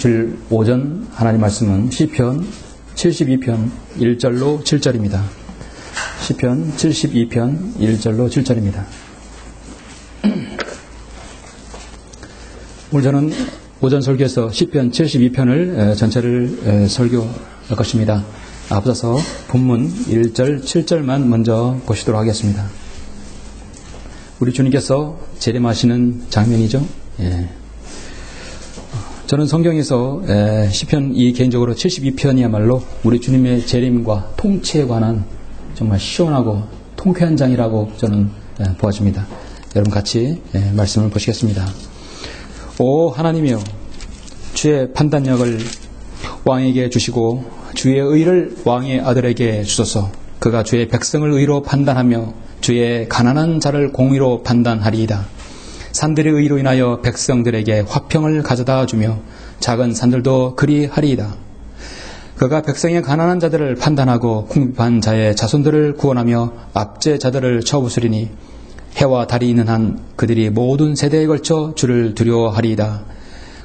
주일 오전 하나님 말씀은 시편 72편 1절로 7절입니다. 시편 72편 1절로 7절입니다. 오늘 저는 오전 설교에서 시편 72편을 전체를 설교할 것입니다. 앞서서 본문 1절 7절만 먼저 보시도록 하겠습니다. 우리 주님께서 재림하시는 장면이죠. 저는 성경에서 시편 이 개인적으로 72편이야말로 우리 주님의 재림과 통치에 관한 정말 시원하고 통쾌한 장이라고 저는 보아집니다. 여러분 같이 말씀을 보시겠습니다. 오 하나님이여, 주의 판단력을 왕에게 주시고 주의 의를 왕의 아들에게 주소서. 그가 주의 백성을 의로 판단하며 주의 가난한 자를 공의로 판단하리이다. 산들의 의로 인하여 백성들에게 화평을 가져다 주며 작은 산들도 그리하리이다. 그가 백성의 가난한 자들을 판단하고 궁핍한 자의 자손들을 구원하며 압제자들을 쳐부수리니 해와 달이 있는 한 그들이 모든 세대에 걸쳐 주를 두려워하리이다.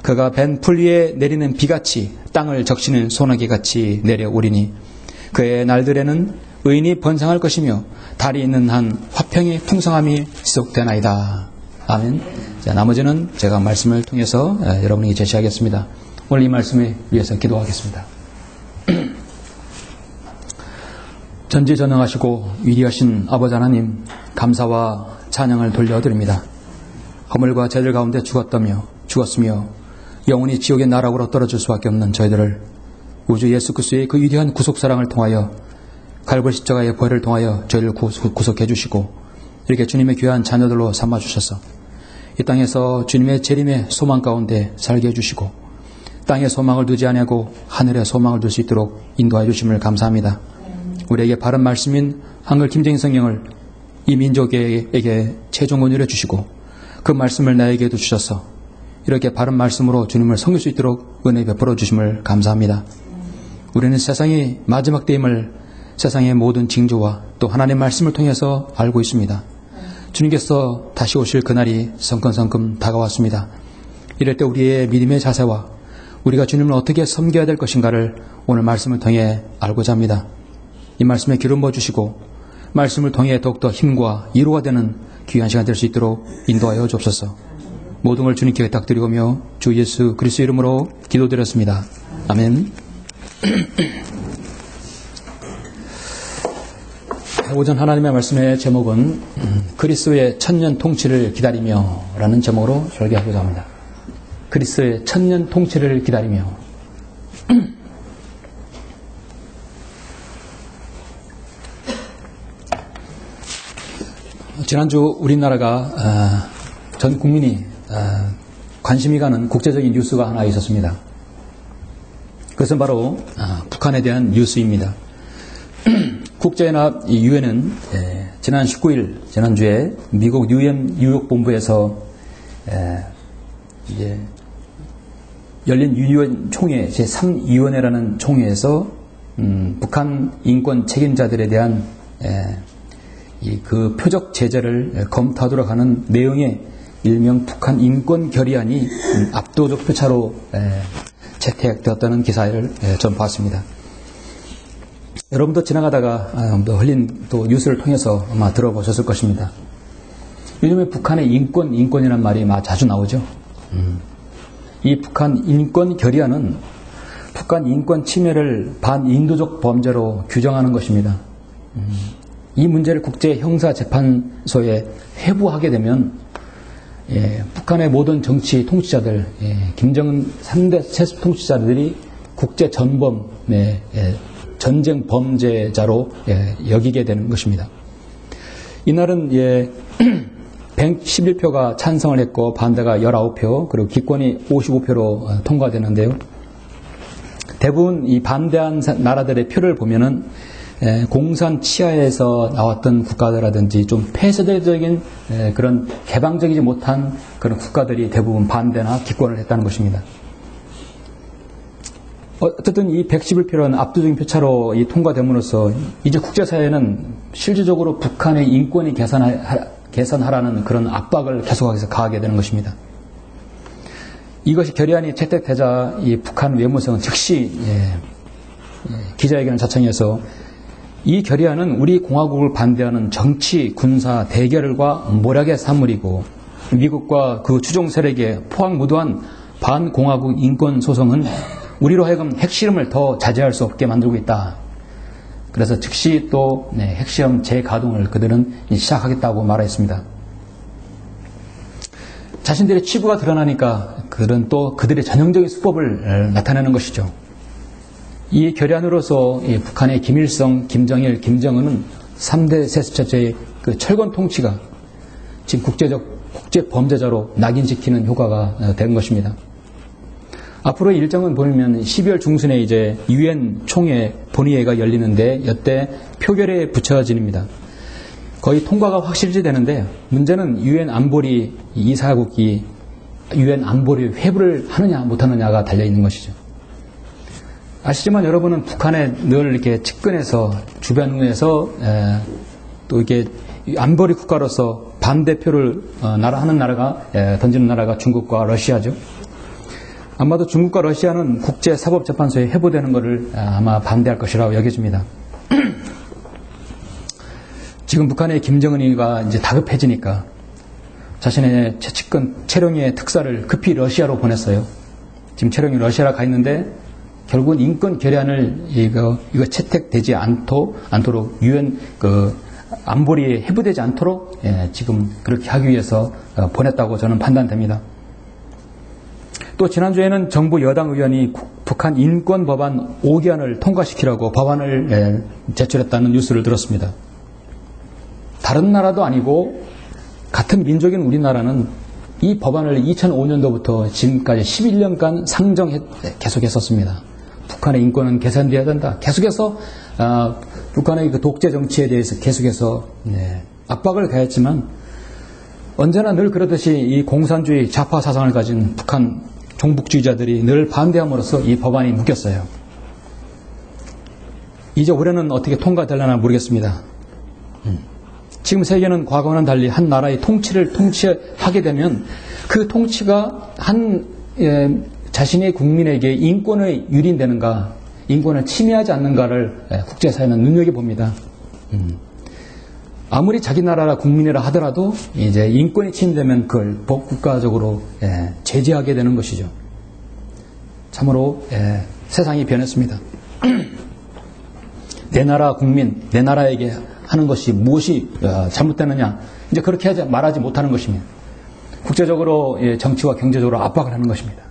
그가 벤 풀 위에 내리는 비같이 땅을 적시는 소나기같이 내려오리니 그의 날들에는 의인이 번성할 것이며 달이 있는 한 화평의 풍성함이 지속되나이다. 아멘. 자, 나머지는 제가 말씀을 통해서 여러분에게 제시하겠습니다. 오늘 이 말씀을 위해서 기도하겠습니다. 전지전능하시고 위대하신 아버지 하나님, 감사와 찬양을 돌려드립니다. 허물과 죄들 가운데 죽었으며 영원히 지옥의 나락으로 떨어질 수밖에 없는 저희들을 우주 예수 그리스도의 그 위대한 구속사랑을 통하여 갈보리 십자가의 보혈을 통하여 저희를 구속해 주시고 이렇게 주님의 귀한 자녀들로 삼아주셔서 이 땅에서 주님의 재림의 소망 가운데 살게 해주시고 땅의 소망을 두지 아니하고 하늘의 소망을 둘 수 있도록 인도해 주심을 감사합니다. 우리에게 바른 말씀인 한글 김정인 성경을 이 민족에게 최종 은혜를 주시고 그 말씀을 나에게도 주셔서 이렇게 바른 말씀으로 주님을 섬길 수 있도록 은혜 베풀어 주심을 감사합니다. 우리는 세상이 마지막 때임을 세상의 모든 징조와 또 하나님의 말씀을 통해서 알고 있습니다. 주님께서 다시 오실 그날이 성큼성큼 다가왔습니다. 이럴 때 우리의 믿음의 자세와 우리가 주님을 어떻게 섬겨야 될 것인가를 오늘 말씀을 통해 알고자 합니다. 이 말씀에 기름 부어주시고 말씀을 통해 더욱더 힘과 위로가 되는 귀한 시간 될 수 있도록 인도하여 주옵소서. 모든 걸 주님께 부탁드리오며 주 예수 그리스도 이름으로 기도드렸습니다. 아멘. 오전 하나님의 말씀의 제목은 그리스도의 천년 통치를 기다리며 라는 제목으로 설교하고자 합니다. 그리스도의 천년 통치를 기다리며. 지난주 우리나라가 전 국민이 관심이 가는 국제적인 뉴스가 하나 있었습니다. 그것은 바로 북한에 대한 뉴스입니다. 국제연합 유엔은 지난 19일 지난주에 미국 유엔 뉴욕본부에서 이제 열린 유엔 총회 제3위원회라는 총회에서 북한 인권 책임자들에 대한 그 표적 제재를 검토하도록 하는 내용의 일명 북한 인권 결의안이 압도적 표차로 채택되었다는 기사를 전파했습니다. 여러분도 지나가다가 흘린 또 뉴스를 통해서 아마 들어보셨을 것입니다. 요즘에 북한의 인권이라는 말이 자주 나오죠. 이 북한 인권 결의안은 북한 인권 침해를 반인도적 범죄로 규정하는 것입니다. 이 문제를 국제형사재판소에 회부하게 되면 북한의 모든 정치 통치자들, 김정은 3대 세습 통치자들이 국제 전범의 전쟁 범죄자로 여기게 되는 것입니다. 이날은 111표가 찬성을 했고 반대가 19표 그리고 기권이 55표로 통과되는데요. 대부분 이 반대한 나라들의 표를 보면은 공산 치하에서 나왔던 국가들이라든지 좀 폐쇄적인 그런 개방적이지 못한 그런 국가들이 대부분 반대나 기권을 했다는 것입니다. 어쨌든 이 111표는 압도적인 표차로 통과됨으로써 이제 국제사회는 실질적으로 북한의 인권이 개선하라는 그런 압박을 계속해서 가하게 되는 것입니다. 이것이 결의안이 채택되자 이 북한 외무성은 즉시 기자회견을 자청해서 이 결의안은 우리 공화국을 반대하는 정치, 군사 대결과 모략의 산물이고 미국과 그 추종 세력의 포항무도한 반공화국 인권 소송은 우리로 하여금 핵실험을 더 자제할 수 없게 만들고 있다. 그래서 즉시 또 핵실험 재가동을 그들은 시작하겠다고 말했습니다. 자신들의 치부가 드러나니까 그들은 또 그들의 전형적인 수법을 나타내는 것이죠. 이 결의안으로서 북한의 김일성, 김정일, 김정은은 3대 세습체제의 그 철권 통치가 지금 국제 범죄자로 낙인시키는 효과가 된 것입니다. 앞으로 일정은 보면 12월 중순에 이제 유엔 총회 본회의가 열리는데 이때 표결에 붙여집니다. 거의 통과가 확실시 되는데 문제는 유엔 안보리 이사국이 유엔 안보리 회부를 하느냐 못하느냐가 달려 있는 것이죠. 아시지만 여러분은 북한에 늘 이렇게 측근에서 주변에서 또 이렇게 안보리 국가로서 반대표를 하는 나라가 던지는 나라가 중국과 러시아죠. 아마도 중국과 러시아는 국제사법재판소에 회부되는 것을 아마 반대할 것이라고 여겨집니다. 지금 북한의 김정은이가 이제 다급해지니까 자신의 최측근 최룡희의 특사를 급히 러시아로 보냈어요. 지금 최룡희 러시아로 가 있는데 결국은 인권 결의안을 이거 채택되지 않도록 유엔 안보리에 회부되지 않도록 지금 그렇게 하기 위해서 보냈다고 저는 판단됩니다. 또 지난주에는 정부 여당 의원이 북한 인권 법안 5개안을 통과시키라고 법안을 제출했다는 뉴스를 들었습니다. 다른 나라도 아니고 같은 민족인 우리나라는 이 법안을 2005년도부터 지금까지 11년간 계속했었습니다. 북한의 인권은 개선되어야 된다. 계속해서 북한의 그 독재 정치에 대해서 계속해서 압박을 가했지만 언제나 늘 그러듯이 이 공산주의 좌파 사상을 가진 북한 종북주의자들이 늘 반대함으로써 이 법안이 묶였어요. 이제 올해는 어떻게 통과되려나 모르겠습니다. 지금 세계는 과거와는 달리 한 나라의 통치하게 되면 그 통치가 자신의 국민에게 인권을 유린되는가, 인권을 침해하지 않는가를 국제사회는 눈여겨봅니다. 아무리 자기 나라라 국민이라 하더라도 이제 인권이 침해되면 그걸 국가적으로 제재하게 되는 것이죠. 참으로 세상이 변했습니다. 내 나라 국민, 내 나라에게 하는 것이 무엇이 잘못되느냐, 이제 그렇게 말하지 못하는 것입니다. 국제적으로 정치와 경제적으로 압박을 하는 것입니다.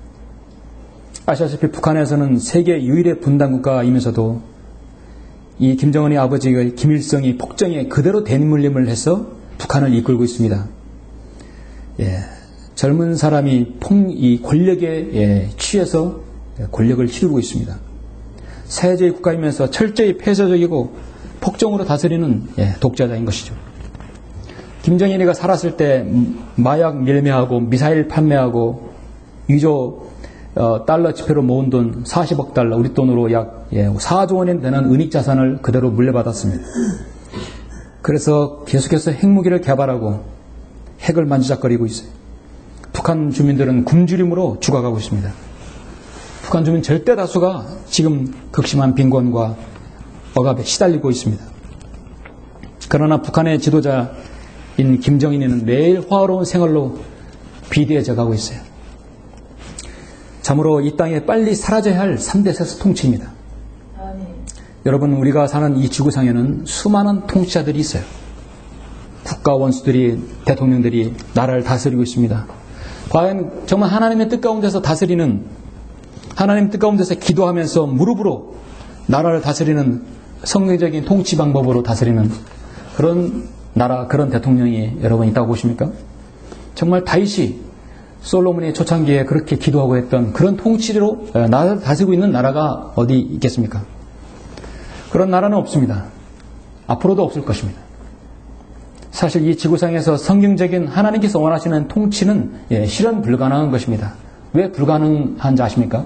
아시다시피 북한에서는 세계 유일의 분단국가이면서도 이 김정은의 아버지 김일성이 폭정에 그대로 대물림을 해서 북한을 이끌고 있습니다. 젊은 사람이 이 권력에 취해서 권력을 휘두르고 있습니다. 사회주의 국가이면서 철저히 폐쇄적이고 폭정으로 다스리는 독재자인 것이죠. 김정일이가 살았을 때 마약 밀매하고 미사일 판매하고 위조 달러 지폐로 모은 돈 40억 달러, 우리 돈으로 약 4조 원이 되는 은닉자산을 그대로 물려받았습니다. 그래서 계속해서 핵무기를 개발하고 핵을 만지작거리고 있어요. 북한 주민들은 굶주림으로 죽어가고 있습니다. 북한 주민 절대 다수가 지금 극심한 빈곤과 억압에 시달리고 있습니다. 그러나 북한의 지도자인 김정일은 매일 화로운 생활로 비대해져 가고 있어요. 참으로 이 땅에 빨리 사라져야 할 3대 세습 통치입니다. 여러분, 우리가 사는 이 지구상에는 수많은 통치자들이 있어요. 국가 원수들이, 대통령들이 나라를 다스리고 있습니다. 과연 정말 하나님의 뜻 가운데서 다스리는, 하나님의 뜻 가운데서 기도하면서 무릎으로 나라를 다스리는 성경적인 통치 방법으로 다스리는 그런 나라, 그런 대통령이 여러분 있다고 보십니까? 정말 다윗이 솔로몬의 초창기에 그렇게 기도하고 했던 그런 통치로 나라를 다스리고 있는 나라가 어디 있겠습니까? 그런 나라는 없습니다. 앞으로도 없을 것입니다. 사실 이 지구상에서 성경적인 하나님께서 원하시는 통치는 실현 불가능한 것입니다. 왜 불가능한지 아십니까?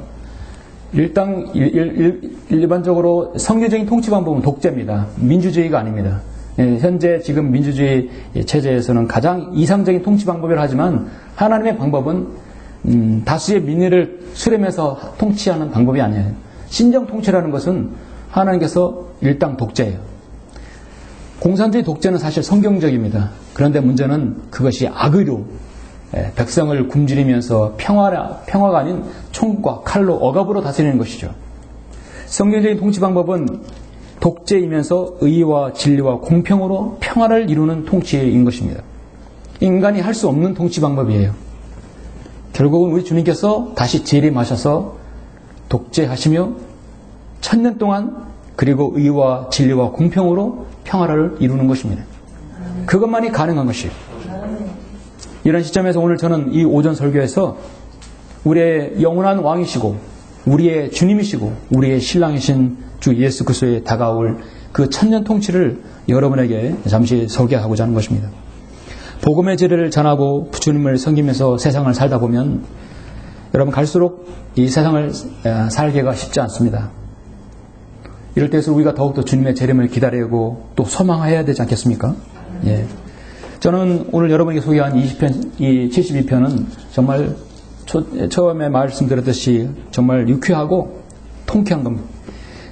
일반적으로 성경적인 통치 방법은 독재입니다. 민주주의가 아닙니다. 현재 지금 민주주의 체제에서는 가장 이상적인 통치 방법이라 하지만 하나님의 방법은 다수의 민의를 수렴해서 통치하는 방법이 아니에요. 신정 통치라는 것은 하나님께서 일당 독재예요. 공산주의 독재는 사실 성경적입니다. 그런데 문제는 그것이 악의로 백성을 굶주리면서 평화가 아닌 총과 칼로 억압으로 다스리는 것이죠. 성경적인 통치 방법은 독재이면서 의와 진리와 공평으로 평화를 이루는 통치인 것입니다. 인간이 할 수 없는 통치 방법이에요. 결국은 우리 주님께서 다시 재림하셔서 독재하시며 1000년 동안 그리고 의와 진리와 공평으로 평화를 이루는 것입니다. 그것만이 가능한 것이에요. 이런 시점에서 오늘 저는 이 오전 설교에서 우리의 영원한 왕이시고 우리의 주님이시고 우리의 신랑이신 주 예수 그리스도의 다가올 그 1000년 통치를 여러분에게 잠시 소개하고자 하는 것입니다. 복음의 진리를 전하고 주님을 섬기면서 세상을 살다 보면 여러분 갈수록 이 세상을 살기가 쉽지 않습니다. 이럴 때에서 우리가 더욱더 주님의 재림을 기다리고 또 소망해야 되지 않겠습니까? 예. 저는 오늘 여러분에게 소개한 이 72편은 정말 처음에 말씀드렸듯이 정말 유쾌하고 통쾌한 겁니다.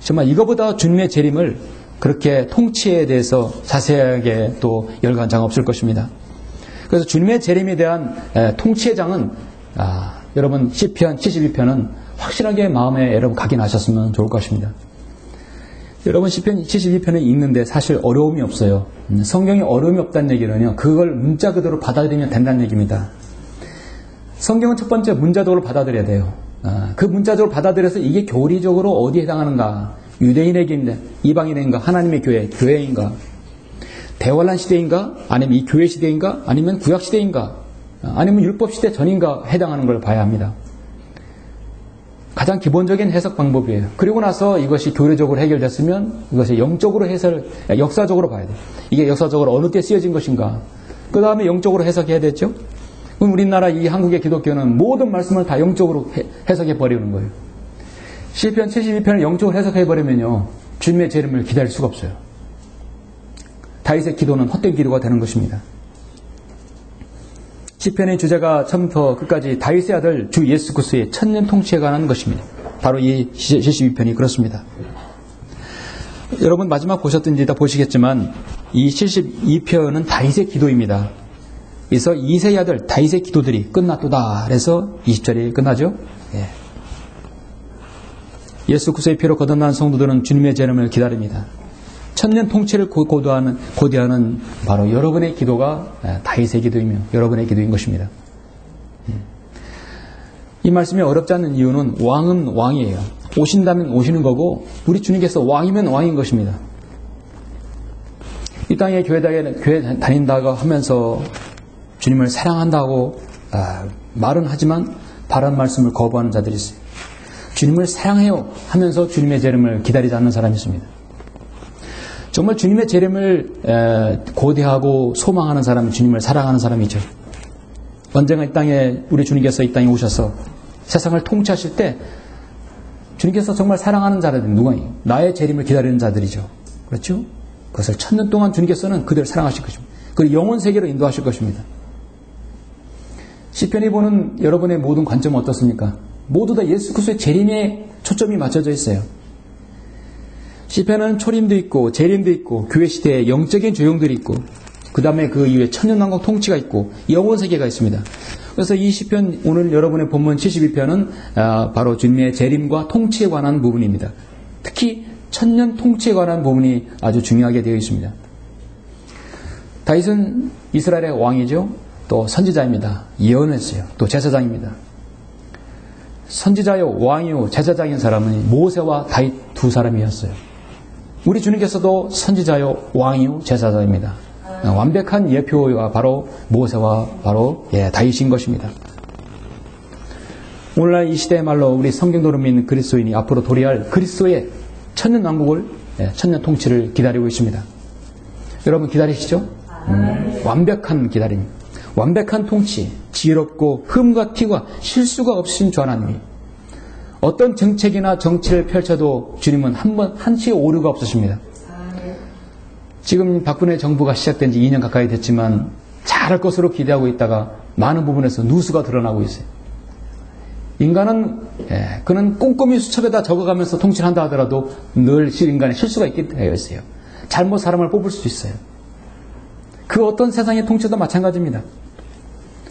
정말 이거보다 주님의 재림을 그렇게 통치에 대해서 자세하게 또 열관장 없을 것입니다. 그래서 주님의 재림에 대한 통치의 장은 여러분 시편 72편은 확실하게 마음에 여러분 각인하셨으면 좋을 것입니다. 여러분 시편 72편을 읽는데 사실 어려움이 없어요. 성경에 어려움이 없다는 얘기는요. 그걸 문자 그대로 받아들이면 된다는 얘기입니다. 성경은 첫 번째 문자적으로 받아들여야 돼요. 그 문자적으로 받아들여서 이게 교리적으로 어디에 해당하는가? 유대인에게인가? 이방인에게인가? 하나님의 교회인가? 대환란 시대인가? 아니면 이 교회 시대인가? 아니면 구약 시대인가? 아니면 율법 시대 전인가? 해당하는 걸 봐야 합니다. 가장 기본적인 해석 방법이에요. 그리고 나서 이것이 교리적으로 해결됐으면 이것이 영적으로 역사적으로 봐야 돼요. 이게 역사적으로 어느 때 쓰여진 것인가? 그 다음에 영적으로 해석해야 되죠? 그럼 우리나라 이 한국의 기독교는 모든 말씀을 다 영적으로 해석해 버리는 거예요. 시편 72편을 영적으로 해석해 버리면요. 주님의 재림을 기다릴 수가 없어요. 다윗의 기도는 헛된 기도가 되는 것입니다. 시편의 주제가 처음부터 끝까지 다윗의 아들 주 예수 그리스도의 1000년 통치에 관한 것입니다. 바로 이 72편이 그렇습니다. 여러분 마지막 보셨든지 다 보시겠지만 이 72편은 다윗의 기도입니다. 그래서 이새의 아들 다윗의 기도들이 끝났도다. 그래서 20절이 끝나죠. 예. 예수 그리스도의 피로 거듭난 성도들은 주님의 재림을 기다립니다. 1000년 통치를 고대하는 바로 여러분의 기도가 다윗의 기도이며 여러분의 기도인 것입니다. 이 말씀이 어렵지 않은 이유는 왕은 왕이에요. 오신다면 오시는 거고 우리 주님께서 왕이면 왕인 것입니다. 이 땅에 교회 다닌다고 하면서 주님을 사랑한다고 말은 하지만 바른 말씀을 거부하는 자들이 있어요. 주님을 사랑해요 하면서 주님의 재림을 기다리지 않는 사람이 있습니다. 정말 주님의 재림을 고대하고 소망하는 사람은 주님을 사랑하는 사람이죠. 언젠가 이 땅에 우리 주님께서 이 땅에 오셔서 세상을 통치하실 때 주님께서 정말 사랑하는 자들은 누구예요? 나의 재림을 기다리는 자들이죠. 그렇죠? 그것을 1000년 동안 주님께서는 그들을 사랑하실 것입니다. 그리고 영원 세계로 인도하실 것입니다. 시편이 보는 여러분의 모든 관점은 어떻습니까? 모두 다 예수 그리스도의 재림에 초점이 맞춰져 있어요. 시편은 초림도 있고 재림도 있고 교회 시대에 영적인 조용들이 있고 그 다음에 그 이후에 천년왕국 통치가 있고 영원 세계가 있습니다. 그래서 이 시편 오늘 여러분의 본문 72편은 바로 주님의 재림과 통치에 관한 부분입니다. 특히 천년 통치에 관한 부분이 아주 중요하게 되어 있습니다. 다윗은 이스라엘의 왕이죠. 또 선지자입니다. 예언했어요. 또 제사장입니다. 선지자요 왕이요 제사장인 사람은 모세와 다윗 두 사람이었어요. 우리 주님께서도 선지자요 왕이요 제사장입니다. 완벽한 예표가 바로 모세와 바로 다윗인 것입니다. 오늘날 이 시대의 말로 우리 성경도를 믿는 그리스도인이 앞으로 도래할 그리스도의 천년왕국을 천년 통치를 기다리고 있습니다. 여러분 기다리시죠? 완벽한 기다림, 완벽한 통치, 지혜롭고 흠과 티와 실수가 없으신 주 하나님이 어떤 정책이나 정치를 펼쳐도 주님은 한치의 오류가 없으십니다. 지금 박근혜 정부가 시작된 지 2년 가까이 됐지만 잘할 것으로 기대하고 있다가 많은 부분에서 누수가 드러나고 있어요. 인간은 그는 꼼꼼히 수첩에다 적어가면서 통치를 한다 하더라도 늘 인간의 실수가 있게 되어 있어요. 잘못 사람을 뽑을 수 있어요. 그 어떤 세상의 통치도 마찬가지입니다.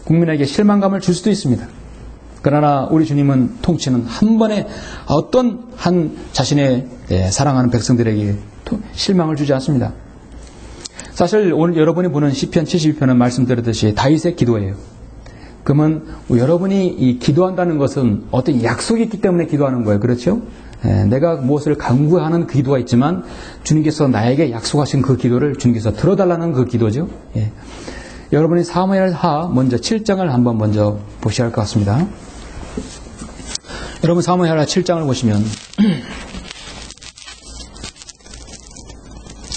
국민에게 실망감을 줄 수도 있습니다. 그러나 우리 주님은 통치는 한 번에 어떤 한 자신의 사랑하는 백성들에게 실망을 주지 않습니다. 사실 오늘 여러분이 보는 시편 72편은 말씀드렸듯이 다윗의 기도예요. 그러면 여러분이 이 기도한다는 것은 어떤 약속이 있기 때문에 기도하는 거예요. 그렇죠? 내가 무엇을 간구하는 그 기도가 있지만 주님께서 나에게 약속하신 그 기도를 주님께서 들어달라는 그 기도죠. 여러분이 사무엘하 먼저 7장을 한번 먼저 보셔야 할 것 같습니다. 여러분 사무엘하 7장을 보시면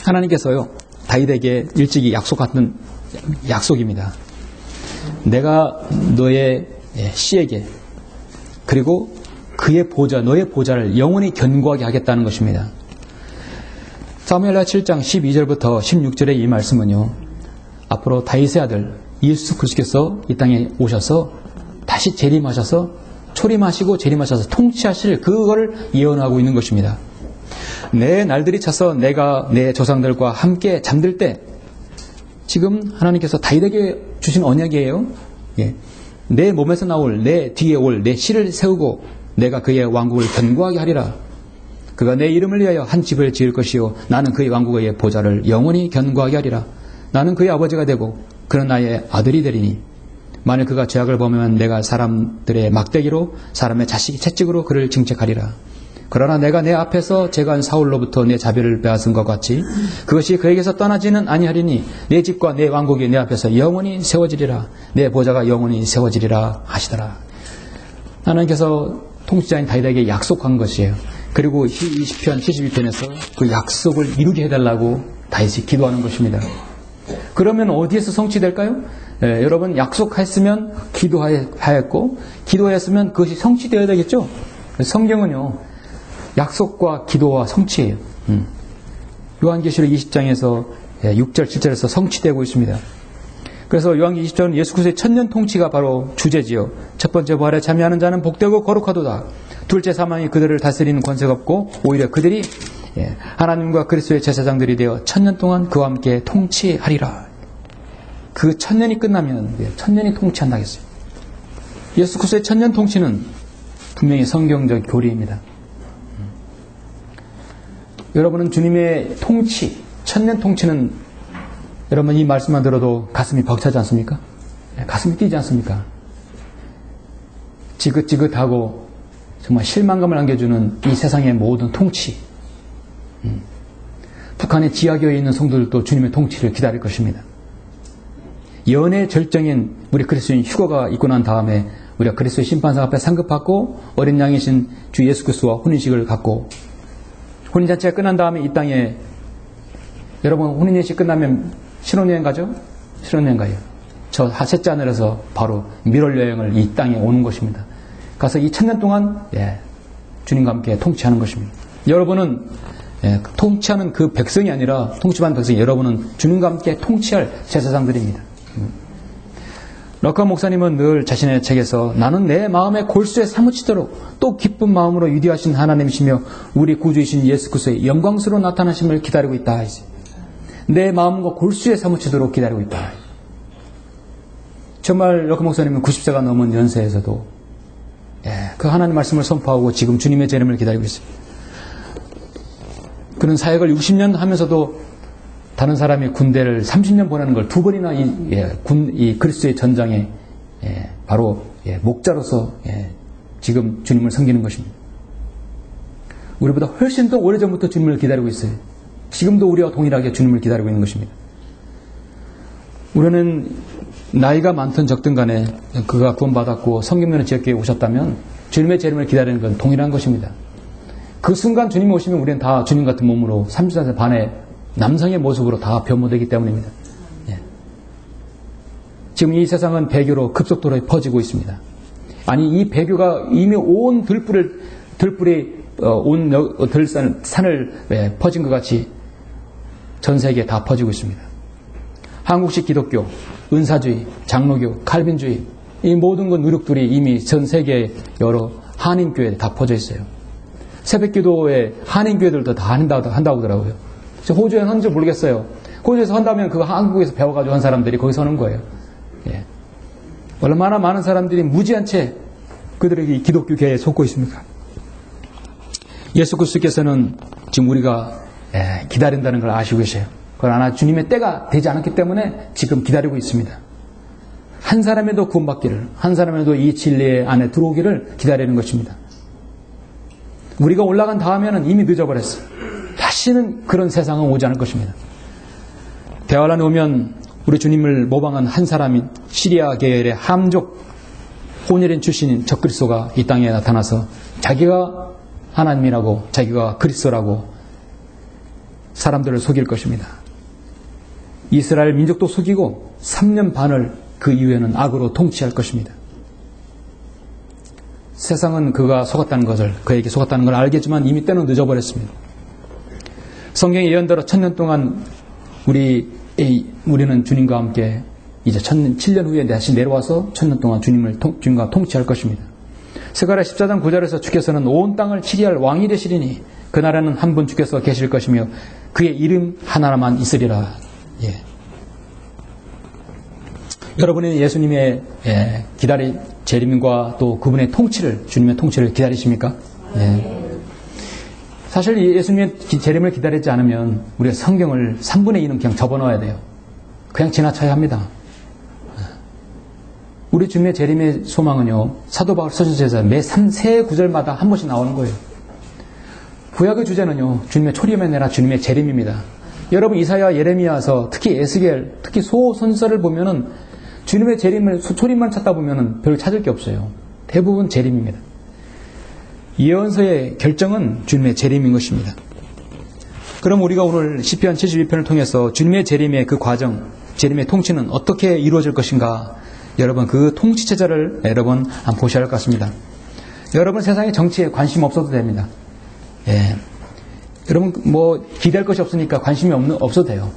하나님께서요 다윗에게 일찍이 약속하는 약속입니다. 내가 너의 씨에게 그리고 그의 보좌, 너의 보좌를 영원히 견고하게 하겠다는 것입니다. 사무엘하 7장 12절부터 16절의 이 말씀은요, 앞으로 다윗의 아들 예수 그리스도께서 이 땅에 오셔서 다시 재림하셔서 초림하시고 재림하셔서 통치하실 그거를 예언하고 있는 것입니다. 내 날들이 차서 내가 내 조상들과 함께 잠들 때, 지금 하나님께서 다윗에게 주신 언약이에요. 내 몸에서 나올 내 뒤에 올 내 씨를 세우고 내가 그의 왕국을 견고하게 하리라. 그가 내 이름을 위하여 한 집을 지을 것이요 나는 그의 왕국의 보좌를 영원히 견고하게 하리라. 나는 그의 아버지가 되고 그는 나의 아들이 되리니 만일 그가 죄악을 범하면 내가 사람들의 막대기로 사람의 자식이 채찍으로 그를 징책하리라. 그러나 내가 내 앞에서 제간 사울로부터 내 자비를 빼앗은 것 같이 그것이 그에게서 떠나지는 아니하리니 내 집과 내 왕국이 내 앞에서 영원히 세워지리라. 내 보좌가 영원히 세워지리라 하시더라. 하나님께서 통치자인 다윗에게 약속한 것이에요. 그리고 20편 72편에서 그 약속을 이루게 해달라고 다윗이 기도하는 것입니다. 그러면 어디에서 성취될까요? 여러분 약속했으면 기도하였고 기도했으면 그것이 성취되어야 되겠죠. 성경은요 약속과 기도와 성취예요. 요한계시록 20장에서 6절 7절에서 성취되고 있습니다. 그래서 요한계시록 20장은 예수 그리스도의 천년 통치가 바로 주제지요. 첫 번째 부활에 참여하는 자는 복되고 거룩하도다. 둘째 사망이 그들을 다스리는 권세가 없고 오히려 그들이 하나님과 그리스도의 제사장들이 되어 천년 동안 그와 함께 통치하리라. 그 천년이 끝나면 천년이 통치한다 했어요. 예수 그리스도의 천년 통치는 분명히 성경적 교리입니다. 여러분은 주님의 통치, 천년 통치는 여러분 이 말씀만 들어도 가슴이 벅차지 않습니까? 가슴이 뛰지 않습니까? 지긋지긋하고 정말 실망감을 안겨주는 이 세상의 모든 통치. 북한의 지하교회에 있는 성도들도 주님의 통치를 기다릴 것입니다. 연애 절정인 우리 그리스도인 휴거가 있고 난 다음에 우리가 그리스도의 심판상 앞에 상급받고 어린 양이신 주 예수 그리스도와 혼인식을 갖고 혼인잔치가 끝난 다음에 이 땅에 여러분 혼인잔치 끝나면 신혼여행 가죠? 신혼여행 가요. 저 셋째 하늘에서 바로 밀월여행을 이 땅에 오는 것입니다. 가서 이 천년 동안 주님과 함께 통치하는 것입니다. 여러분은 통치하는 그 백성이 아니라 통치받는 백성이 여러분은 주님과 함께 통치할 제사장들입니다. 럭카 목사님은 늘 자신의 책에서 나는 내 마음의 골수에 사무치도록 또 기쁜 마음으로 위대하신 하나님이시며 우리 구주이신 예수 그리스도의 영광스러운 나타나심을 기다리고 있다. 내 마음과 골수에 사무치도록 기다리고 있다. 정말 럭카 목사님은 90세가 넘은 연세에서도 그 하나님 말씀을 선포하고 지금 주님의 재림을 기다리고 있습니다. 그는 사역을 60년 하면서도 다른 사람이 군대를 30년 보내는 걸 두 번이나 이 그리스도의 전장에 바로 목자로서 지금 주님을 섬기는 것입니다. 우리보다 훨씬 더 오래전부터 주님을 기다리고 있어요. 지금도 우리와 동일하게 주님을 기다리고 있는 것입니다. 우리는 나이가 많든 적든 간에 그가 구원받았고 성경면허 지역교회에 오셨다면 주님의 재림을 기다리는 건 동일한 것입니다. 그 순간 주님이 오시면 우리는 다 주님 같은 몸으로 30살 반에 남성의 모습으로 다 변모되기 때문입니다. 지금 이 세상은 배교로 급속도로 퍼지고 있습니다. 아니 이 배교가 이미 온 들불이 온 산을 퍼진 것 같이 전 세계에 다 퍼지고 있습니다. 한국식 기독교, 은사주의, 장로교, 칼빈주의 이 모든 그 누력들이 이미 전 세계 여러 한인교회에 다 퍼져 있어요. 새벽기도에 한인교회들도 다 한다고 하더라고요. 호주에 하는지 모르겠어요. 호주에서 한다면 그거 한국에서 배워가지고 한 사람들이 거기서 하는 거예요. 예. 얼마나 많은 사람들이 무지한 채 그들에게 기독교계에 속고 있습니까? 예수 그리스도께서는 지금 우리가 기다린다는 걸 아시고 계세요. 그러나 주님의 때가 되지 않았기 때문에 지금 기다리고 있습니다. 한 사람에도 구원받기를, 한 사람에도 이 진리 안에 들어오기를 기다리는 것입니다. 우리가 올라간 다음에는 이미 늦어버렸어요. 다시는 그런 세상은 오지 않을 것입니다. 대환란에 오면 우리 주님을 모방한 한 사람인 시리아 계열의 함족 혼혈인 출신인 적그리스도가 이 땅에 나타나서 자기가 하나님이라고, 자기가 그리스도라고 사람들을 속일 것입니다. 이스라엘 민족도 속이고 3년 반을 그 이후에는 악으로 통치할 것입니다. 세상은 그가 속았다는 것을, 그에게 속았다는 걸 알겠지만 이미 때는 늦어버렸습니다. 성경의 예언대로 1000년 동안 우리는 주님과 함께 이제 7년 후에 다시 내려와서 1000년 동안 주님과 통치할 것입니다. 스가랴 14장 9절에서 주께서는 온 땅을 치리할 왕이 되시리니 그날에는 한 분 주께서 계실 것이며 그의 이름 하나만 있으리라. 예. 여러분은 예수님의 재림과 또 그분의 통치를, 주님의 통치를 기다리십니까? 예. 사실 예수님의 재림을 기다리지 않으면 우리가 성경을 3분의 2는 그냥 접어넣어야 돼요. 그냥 지나쳐야 합니다. 우리 주님의 재림의 소망은요, 사도 바울 서신서에서 매 세 구절마다 한 번씩 나오는 거예요. 구약의 주제는요, 주님의 초림의 내라 주님의 재림입니다. 여러분 이사야, 예레미야서, 특히 에스겔, 특히 소선서를 보면은 주님의 재림을, 초림만 찾다 보면은 별 찾을 게 없어요. 대부분 재림입니다. 예언서의 결정은 주님의 재림인 것입니다. 그럼 우리가 오늘 시편 72편을 통해서 주님의 재림의 그 과정, 재림의 통치는 어떻게 이루어질 것인가? 여러분 그 통치 체제를 여러분 한번 보셔야 할 것 같습니다. 여러분 세상의 정치에 관심 없어도 됩니다. 예. 여러분 뭐 기대할 것이 없으니까 관심이 없어도 돼요.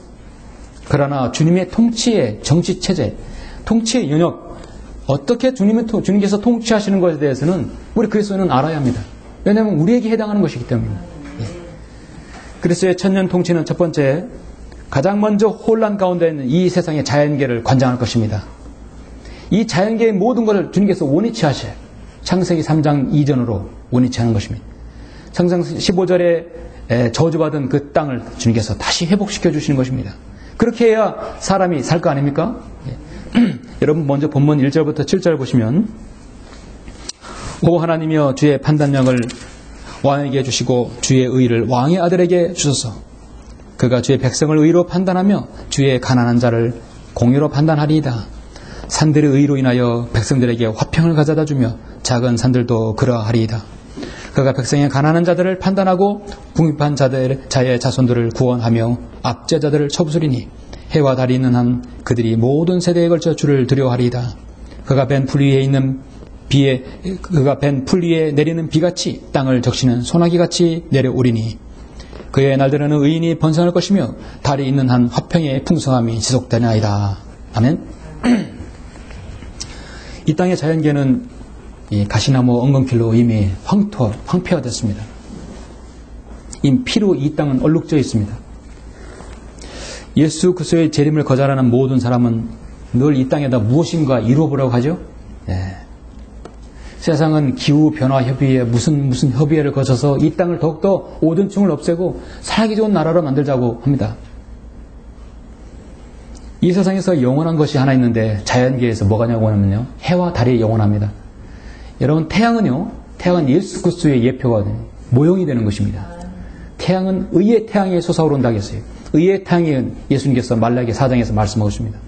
그러나 주님의 통치의 정치 체제, 통치의 영역, 어떻게 주님께서 통치하시는 것에 대해서는 우리 그리스도인은 알아야 합니다. 왜냐하면 우리에게 해당하는 것이기 때문입니다. 예. 그리스도의 천년 통치는 첫 번째, 가장 먼저 혼란 가운데 있는 이 세상의 자연계를 관장할 것입니다. 이 자연계의 모든 것을 주님께서 원위치 하셔요. 창세기 3장 이전으로 원위치 하는 것입니다. 창세기 15절에 저주받은 그 땅을 주님께서 다시 회복시켜 주시는 것입니다. 그렇게 해야 사람이 살 거 아닙니까? 여러분 먼저 본문 1절부터 7절 보시면, 오 하나님이여 주의 판단력을 왕에게 주시고 주의 의를 왕의 아들에게 주소서. 그가 주의 백성을 의로 판단하며 주의 가난한 자를 공의로 판단하리이다. 산들의 의로 인하여 백성들에게 화평을 가져다 주며 작은 산들도 그러하리이다. 그가 백성의 가난한 자들을 판단하고 궁핍한 자의 자손들을 구원하며 압제자들을 쳐부수리니 해와 달이 있는 한 그들이 모든 세대에 걸쳐 주를 두려워하리이다. 그가 벤 풀 위에 내리는 비같이 땅을 적시는 소나기같이 내려오리니 그의 날들에는 의인이 번성할 것이며 달이 있는 한 화평의 풍성함이 지속되나이다. 아멘. 이 땅의 자연계는 이 가시나무 엉겅길로 이미 황폐화됐습니다. 이미 피로 이 땅은 얼룩져 있습니다. 예수 그리스도의 재림을 거절하는 모든 사람은 늘 이 땅에다 무엇인가 이루어보려고 하죠. 네. 세상은 기후 변화 협의회 무슨 협의회를 거쳐서 이 땅을 더욱더 오존층을 없애고 살기 좋은 나라로 만들자고 합니다. 이 세상에서 영원한 것이 하나 있는데 자연계에서 뭐가 영원하면요, 해와 달이 영원합니다. 여러분 태양은 예수 그리스도의 예표가 모형이 되는 것입니다. 태양은 의의 태양이 솟아오른다고 했어요. 의의 태양이 예수님께서 말라기 4장에서 말씀하셨습니다.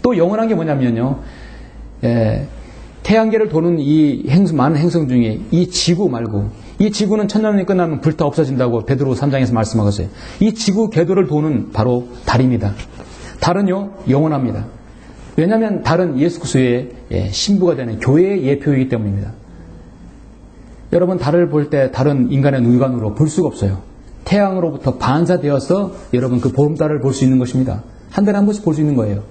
또 영원한 게 뭐냐면요, 태양계를 도는 이 많은 행성 중에 이 지구 말고, 이 지구는 천년이 끝나면 불타 없어진다고 베드로 3장에서 말씀하셨어요. 이 지구 궤도를 도는 바로 달입니다. 달은요 영원합니다. 왜냐하면 달은 예수 그리스도의 신부가 되는 교회의 예표이기 때문입니다. 여러분 달을 볼 때 달은 인간의 눈관으로 볼 수가 없어요. 태양으로부터 반사되어서 여러분 그 보름달을 볼 수 있는 것입니다. 한 달에 한 번씩 볼 수 있는 거예요.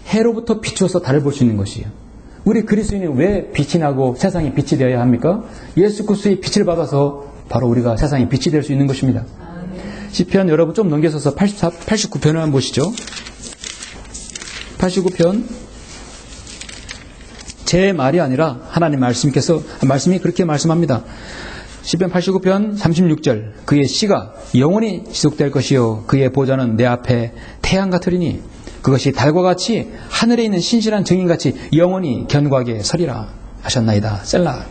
해로부터 비추어서 달을 볼 수 있는 것이에요. 우리 그리스도인은 왜 빛이 나고 세상에 빛이 되어야 합니까? 예수 그리스도의 빛을 받아서 바로 우리가 세상에 빛이 될 수 있는 것입니다. 시편 여러분 좀 넘겨서서 89편을 한번 보시죠. 89편. 제 말이 아니라 하나님 말씀이 그렇게 말씀합니다. 시편 89편 36절. 그의 씨가 영원히 지속될 것이요 그의 보좌는 내 앞에 태양 같으리니 그것이 달과 같이 하늘에 있는 신실한 증인같이 영원히 견고하게 서리라 하셨나이다. 셀라.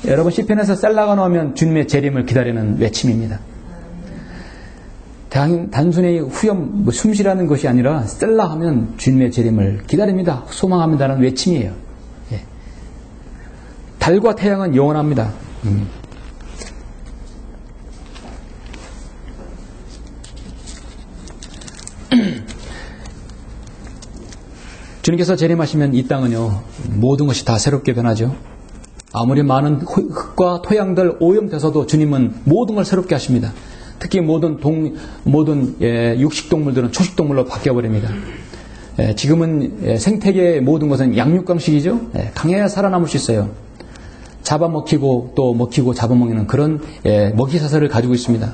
여러분 시편에서 셀라가 나오면 주님의 재림을 기다리는 외침입니다. 단순히 후렴 숨쉬라는 것이 아니라 셀라 하면 주님의 재림을 기다립니다. 소망합니다라는 외침이에요. 예. 달과 태양은 영원합니다. 주님께서 재림하시면 이 땅은요 모든 것이 다 새롭게 변하죠. 아무리 많은 흙과 토양들 오염돼서도 주님은 모든 걸 새롭게 하십니다. 특히 모든 육식동물들은 초식동물로 바뀌어버립니다. 지금은 생태계의 모든 것은 양육강식이죠. 강해야 살아남을 수 있어요. 잡아먹히고 또 먹히고 잡아먹는 그런 먹이사슬을 가지고 있습니다.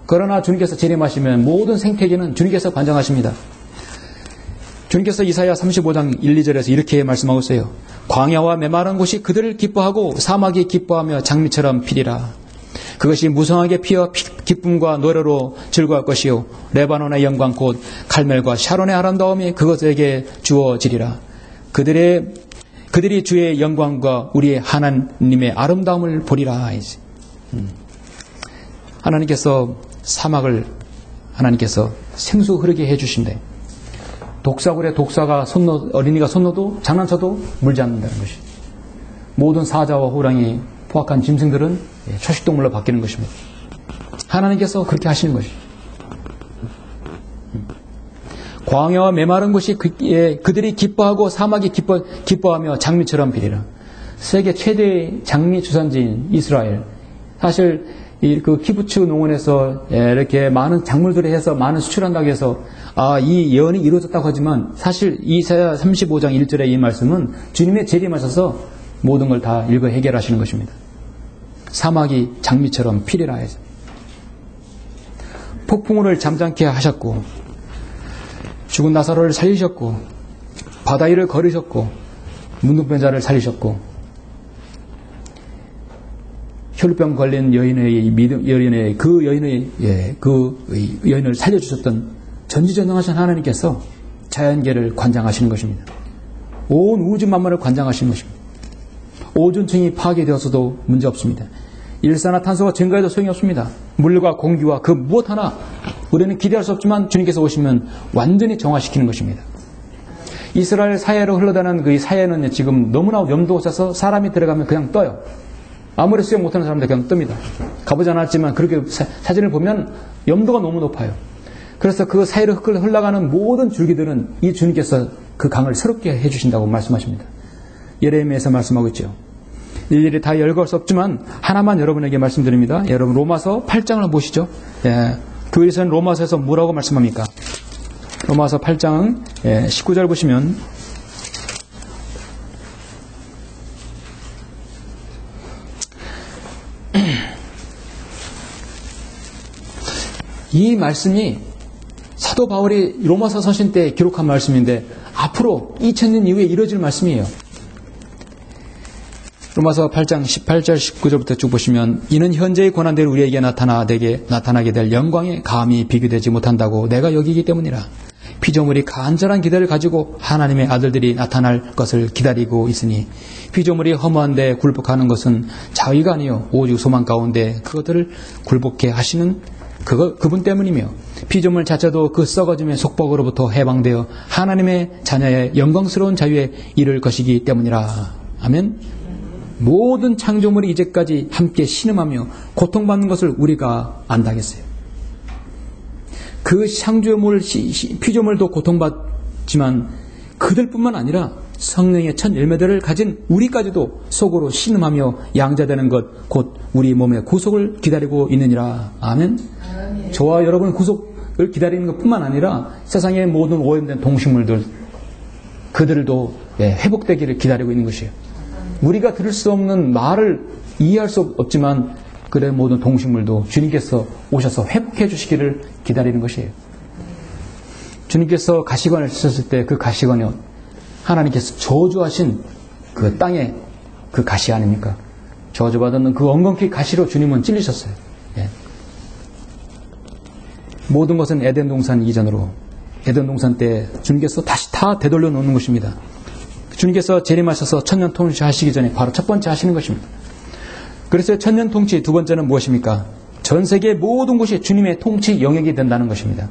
그러나 주님께서 재림하시면 모든 생태계는 주님께서 관장하십니다. 주님께서 이사야 35장 1, 2절에서 이렇게 말씀하고 있어요. 광야와 메마른 곳이 그들을 기뻐하고 사막이 기뻐하며 장미처럼 피리라. 그것이 무성하게 피어 기쁨과 노래로 즐거울 것이요 레바논의 영광 곧 갈멜과 샤론의 아름다움이 그것에게 주어지리라. 그들이 주의 영광과 우리의 하나님의 아름다움을 보리라. 하나님께서 사막을 하나님께서 생수 흐르게 해주신대. 독사굴에 어린이가 손 넣어도 장난쳐도 물지 않는다는 것이. 모든 사자와 호랑이 포악한 짐승들은 초식동물로 바뀌는 것입니다. 하나님께서 그렇게 하시는 것이. 광야와 메마른 곳이 그들이 기뻐하고 사막이 기뻐하며 장미처럼 피리라. 세계 최대의 장미 주산지인 이스라엘. 사실 그 키부츠 농원에서 이렇게 많은 작물들을 해서 많은 수출한다고 해서 이 예언이 이루어졌다고 하지만 사실 이사야 35장 1절의 이 말씀은 주님의 재림하셔서 모든 걸 다 일거 해결하시는 것입니다. 사막이 장미처럼 피리라 해서 폭풍우를 잠잠케 하셨고 죽은 나사로를 살리셨고 바다 위를 걸으셨고 문둥병자를 살리셨고 혈루병 걸린 여인의 여인을 살려주셨던 전지전능하신 하나님께서 자연계를 관장하시는 것입니다. 온 우주 만물을 관장하시는 것입니다. 오존층이 파괴되어서도 문제없습니다. 일산화탄소가 증가해도 소용이 없습니다. 물과 공기와 그 무엇 하나 우리는 기대할 수 없지만 주님께서 오시면 완전히 정화시키는 것입니다. 이스라엘 사해로 흘러다니는 그 사해는 지금 너무나 염도가 차서 사람이 들어가면 그냥 떠요. 아무리 수영 못하는 사람들 그냥 뜹니다. 가보지 않았지만 그렇게 사진을 보면 염도가 너무 높아요. 그래서 그 사이로 흘러가는 모든 줄기들은 이 주님께서 그 강을 새롭게 해주신다고 말씀하십니다. 예레미야에서 말씀하고 있죠. 일일이 다 열거할 수 없지만 하나만 여러분에게 말씀드립니다. 여러분 로마서 8장을 보시죠. 교회에서는 로마서에서 뭐라고 말씀합니까? 로마서 8장 19절 보시면 이 말씀이 사도 바울이 로마서 서신 때 기록한 말씀인데 앞으로 2000년 이후에 이루어질 말씀이에요. 로마서 8장 18절 19절부터 쭉 보시면 이는 현재의 고난들이 우리에게 나타나게 될 영광에 감히 비교되지 못한다고 내가 여기기 때문이라. 피조물이 간절한 기대를 가지고 하나님의 아들들이 나타날 것을 기다리고 있으니 피조물이 허무한 데 굴복하는 것은 자의가 아니요 오직 소망 가운데 그것들을 굴복해 하시는 그분 때문이며 피조물 자체도 그 썩어짐의 속박으로부터 해방되어 하나님의 자녀의 영광스러운 자유에 이를 것이기 때문이라. 아멘. 모든 창조물이 이제까지 함께 신음하며 고통받는 것을 우리가 안다겠어요. 그 창조물, 피조물도 고통받지만 그들뿐만 아니라 성령의 첫 열매들을 가진 우리까지도 속으로 신음하며 양자되는 것 곧 우리 몸의 구속을 기다리고 있느니라. 아멘. 저와 여러분 구속을 기다리는 것뿐만 아니라 세상의 모든 오염된 동식물들 그들도 회복되기를 기다리고 있는 것이에요. 우리가 들을 수 없는 말을 이해할 수 없지만 그래 모든 동식물도 주님께서 오셔서 회복해 주시기를 기다리는 것이에요. 주님께서 가시관을 쓰셨을 때 그 가시관이 하나님께서 저주하신 그 땅의 그 가시 아닙니까? 저주받은 그 엉겅퀴 가시로 주님은 찔리셨어요. 예. 모든 것은 에덴 동산 이전으로 에덴 동산 때 주님께서 다시 다 되돌려 놓는 것입니다. 주님께서 재림하셔서 천년 통치 하시기 전에 바로 첫 번째 하시는 것입니다. 그래서 천년 통치 두 번째는 무엇입니까? 전 세계 모든 곳이 주님의 통치 영역이 된다는 것입니다.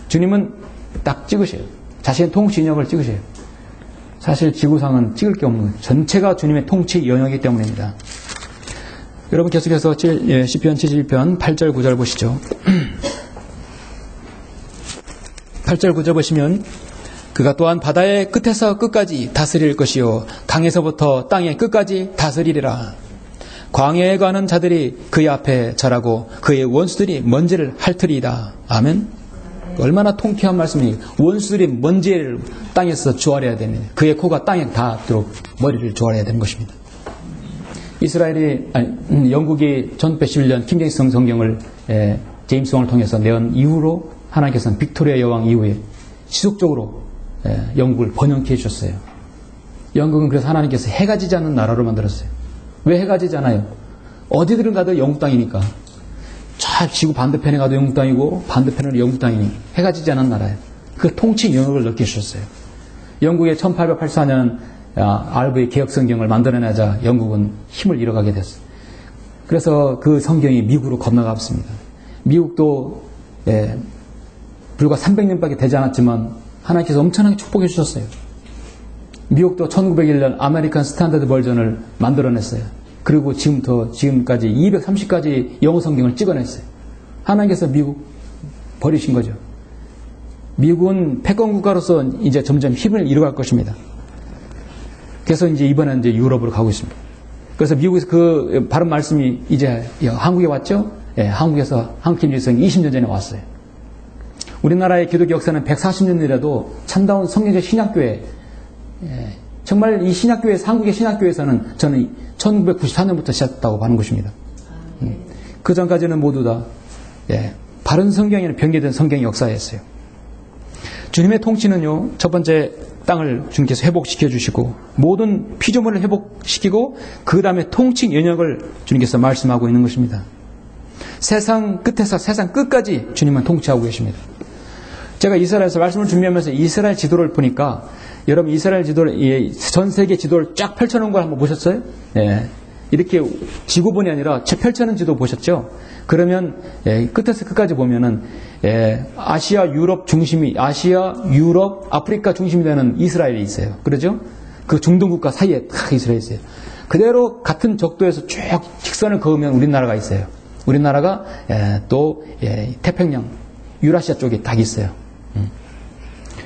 주님은 딱 찍으셔요. 자신의 통치 영역을 찍으셔요. 사실 지구상은 찍을 게 없는 거예요. 전체가 주님의 통치 영역이기 때문입니다. 여러분 계속해서 시편 71편 8절 9절 보시죠. 8절 9절 보시면 그가 또한 바다의 끝에서 끝까지 다스릴 것이요 강에서부터 땅의 끝까지 다스리리라. 광야에 가는 자들이 그의 앞에 절하고 그의 원수들이 먼지를 핥으리이다. 아멘. 얼마나 통쾌한 말씀이에요. 원수들이 먼지를 땅에서 조아려야 되는, 그의 코가 땅에 닿도록 머리를 조아려야 되는 것입니다. 영국이 1911년 킹제임스 성경을 제임스 왕을 통해서 내온 이후로 하나님께서는 빅토리아 여왕 이후에 지속적으로 영국을 번영케 해주셨어요. 영국은 그래서 하나님께서 해가 지지 않는 나라로 만들었어요. 왜 해가 지지 않아요? 어디든 가도 영국 땅이니까. 저 지구 반대편에 가도 영국 땅이고 반대편은 영국 땅이니 해가 지지 않은 나라예요. 그 통치 영역을 넓게 주셨어요. 영국의 1884년 RV 개혁 성경을 만들어내자 영국은 힘을 잃어가게 됐어요. 그래서 그 성경이 미국으로 건너갔습니다. 미국도 불과 300년밖에 되지 않았지만 하나님께서 엄청나게 축복해 주셨어요. 미국도 1901년 아메리칸 스탠다드 버전을 만들어냈어요. 그리고 지금까지 230가지 영어 성경을 찍어냈어요. 하나님께서 미국 버리신 거죠. 미국은 패권 국가로서 이제 점점 힘을 잃어갈 것입니다. 그래서 이번에는 유럽으로 가고 있습니다. 그래서 미국에서 그 바른 말씀이 이제 한국에 왔죠? 한국에서 한국 김일성이 20년 전에 왔어요. 우리나라의 기독교 역사는 140년이라도 참다운 성경적 신약교회, 정말 이 신약교회에서, 한국의 신약교회에서는 저는 1994년부터 시작했다고 하는 것입니다. 그 전까지는 모두 다 바른 성경에는 변개된 성경의 역사였어요. 주님의 통치는요, 첫 번째 땅을 주님께서 회복시켜 주시고 모든 피조물을 회복시키고 그 다음에 통치 영역을 주님께서 말씀하고 있는 것입니다. 세상 끝에서 세상 끝까지 주님은 통치하고 계십니다. 제가 이스라엘에서 말씀을 준비하면서 이스라엘 지도를 보니까 여러분 이스라엘 지도를, 전 세계 지도를 쫙 펼쳐놓은 걸 한번 보셨어요? 이렇게 지구본이 아니라 펼쳐놓은 지도 보셨죠? 그러면 끝에서 끝까지 보면은 아시아, 유럽, 아프리카 중심이 되는 이스라엘이 있어요. 그러죠? 그 중동 국가 사이에 딱 이스라엘이 있어요. 그대로 같은 적도에서 쭉 직선을 그으면 우리나라가 있어요. 우리나라가 또 태평양, 유라시아 쪽에 딱 있어요.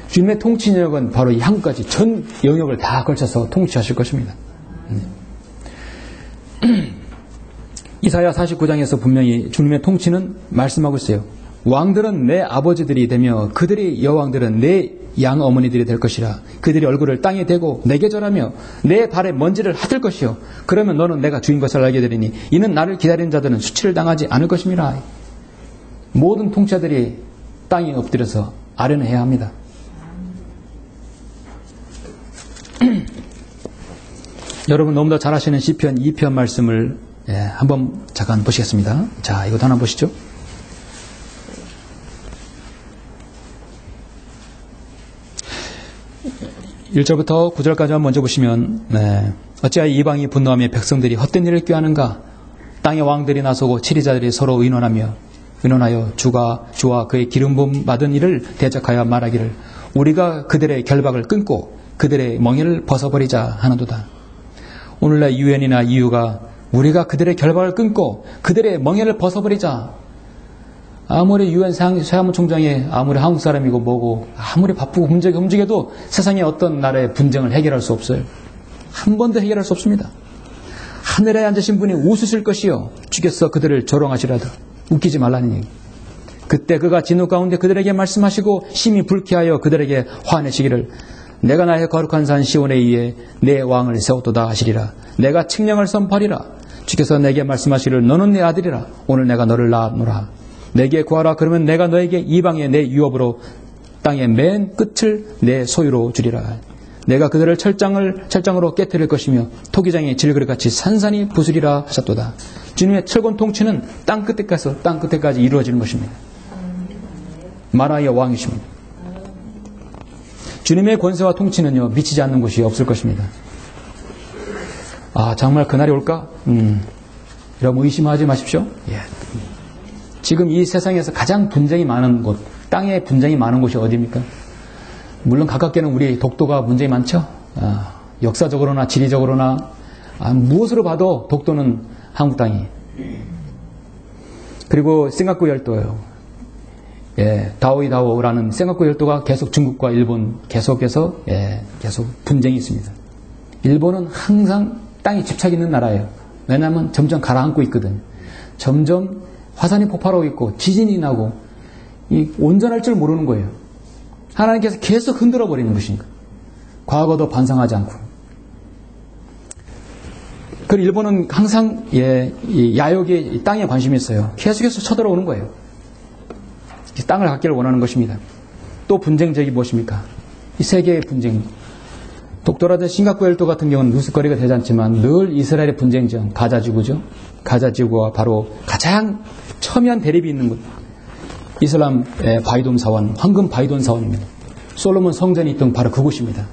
주님의 통치력은 바로 이 한국까지 전 영역을 다 걸쳐서 통치하실 것입니다. 이사야 49장에서 분명히 주님의 통치는 말씀하고 있어요. 왕들은 내 아버지들이 되며 그들의 여왕들은 내 양어머니들이 될 것이라. 그들이 얼굴을 땅에 대고 내게 절하며 내 발에 먼지를 핫을 것이요. 그러면 너는 내가 주인 것을 알게 되리니 이는 나를 기다리는 자들은 수치를 당하지 않을 것임이라. 모든 통치자들이 땅에 엎드려서 아련해야 합니다. 여러분 너무나 잘 아시는 시편 2편 말씀을 한번 잠깐 보시겠습니다. 자, 이것도 하나 보시죠. 1절부터 9절까지만 먼저 보시면 어찌하여 이방이 분노하며 백성들이 헛된 일을 꾀하는가. 땅의 왕들이 나서고 치리자들이 서로 의논하여 주와 그의 기름 부음 받은 이를 대적하여 말하기를 우리가 그들의 결박을 끊고 그들의 멍에를 벗어버리자 하는도다. 오늘날 유엔이나 EU가 우리가 그들의 결박을 끊고 그들의 멍에를 벗어버리자. 아무리 유엔 사무총장이 아무리 한국 사람이고 뭐고 아무리 바쁘고 움직여도 세상의 어떤 나라의 분쟁을 해결할 수 없어요. 한 번도 해결할 수 없습니다. 하늘에 앉으신 분이 웃으실 것이요 주께서 그들을 조롱하시라도 웃기지 말라는 얘기. 그때 그가 진노 가운데 그들에게 말씀하시고 심히 불쾌하여 그들에게 화내시기를 내가 나의 거룩한 산 시온에 의해 내 왕을 세웠도다 하시리라. 내가 칙령을 선포하리라. 주께서 내게 말씀하시기를 너는 내 아들이라. 오늘 내가 너를 낳았노라. 내게 구하라. 그러면 내가 너에게 이방의 내 유업으로 땅의 맨 끝을 내 소유로 주리라. 내가 그들을 철장으로 깨뜨릴 것이며 토기장의 질그릇같이 산산이 부수리라 하셨도다. 주님의 철권 통치는 땅 끝에 가서 땅 끝에까지 이루어지는 것입니다. 마라의 왕이십니다. 주님의 권세와 통치는요, 미치지 않는 곳이 없을 것입니다. 아, 정말 그날이 올까? 여러분 의심하지 마십시오. 예. 지금 이 세상에서 가장 분쟁이 많은 곳, 땅에 분쟁이 많은 곳이 어디입니까? 물론 가깝게는 우리 독도가 분쟁이 많죠. 역사적으로나 지리적으로나 무엇으로 봐도 독도는 한국 땅이. 그리고 싱가포르 열도요. 예, 다오이다오라는 싱가포르 열도가 계속 중국과 일본 계속해서 계속 분쟁이 있습니다. 일본은 항상 땅에 집착이 있는 나라예요. 왜냐하면 점점 가라앉고 있거든요. 점점 화산이 폭발하고 있고 지진이 나고 온전할 줄 모르는 거예요. 하나님께서 계속 흔들어 버리는 것인가. 과거도 반성하지 않고. 그 일본은 항상 야욕이 땅에 관심이 있어요. 계속해서 쳐들어오는 거예요. 땅을 갖기를 원하는 것입니다. 또 분쟁적이 무엇입니까? 이 세계의 분쟁. 독도라든지 싱가포르 열도 같은 경우는 뉴스거리가 되지 않지만 늘 이스라엘의 분쟁지역 가자지구죠. 가자지구와 바로 가장 첨예한 대립이 있는 곳. 이슬람 바이돈 사원, 황금 바이돈 사원입니다. 솔로몬 성전이 있던 바로 그곳입니다.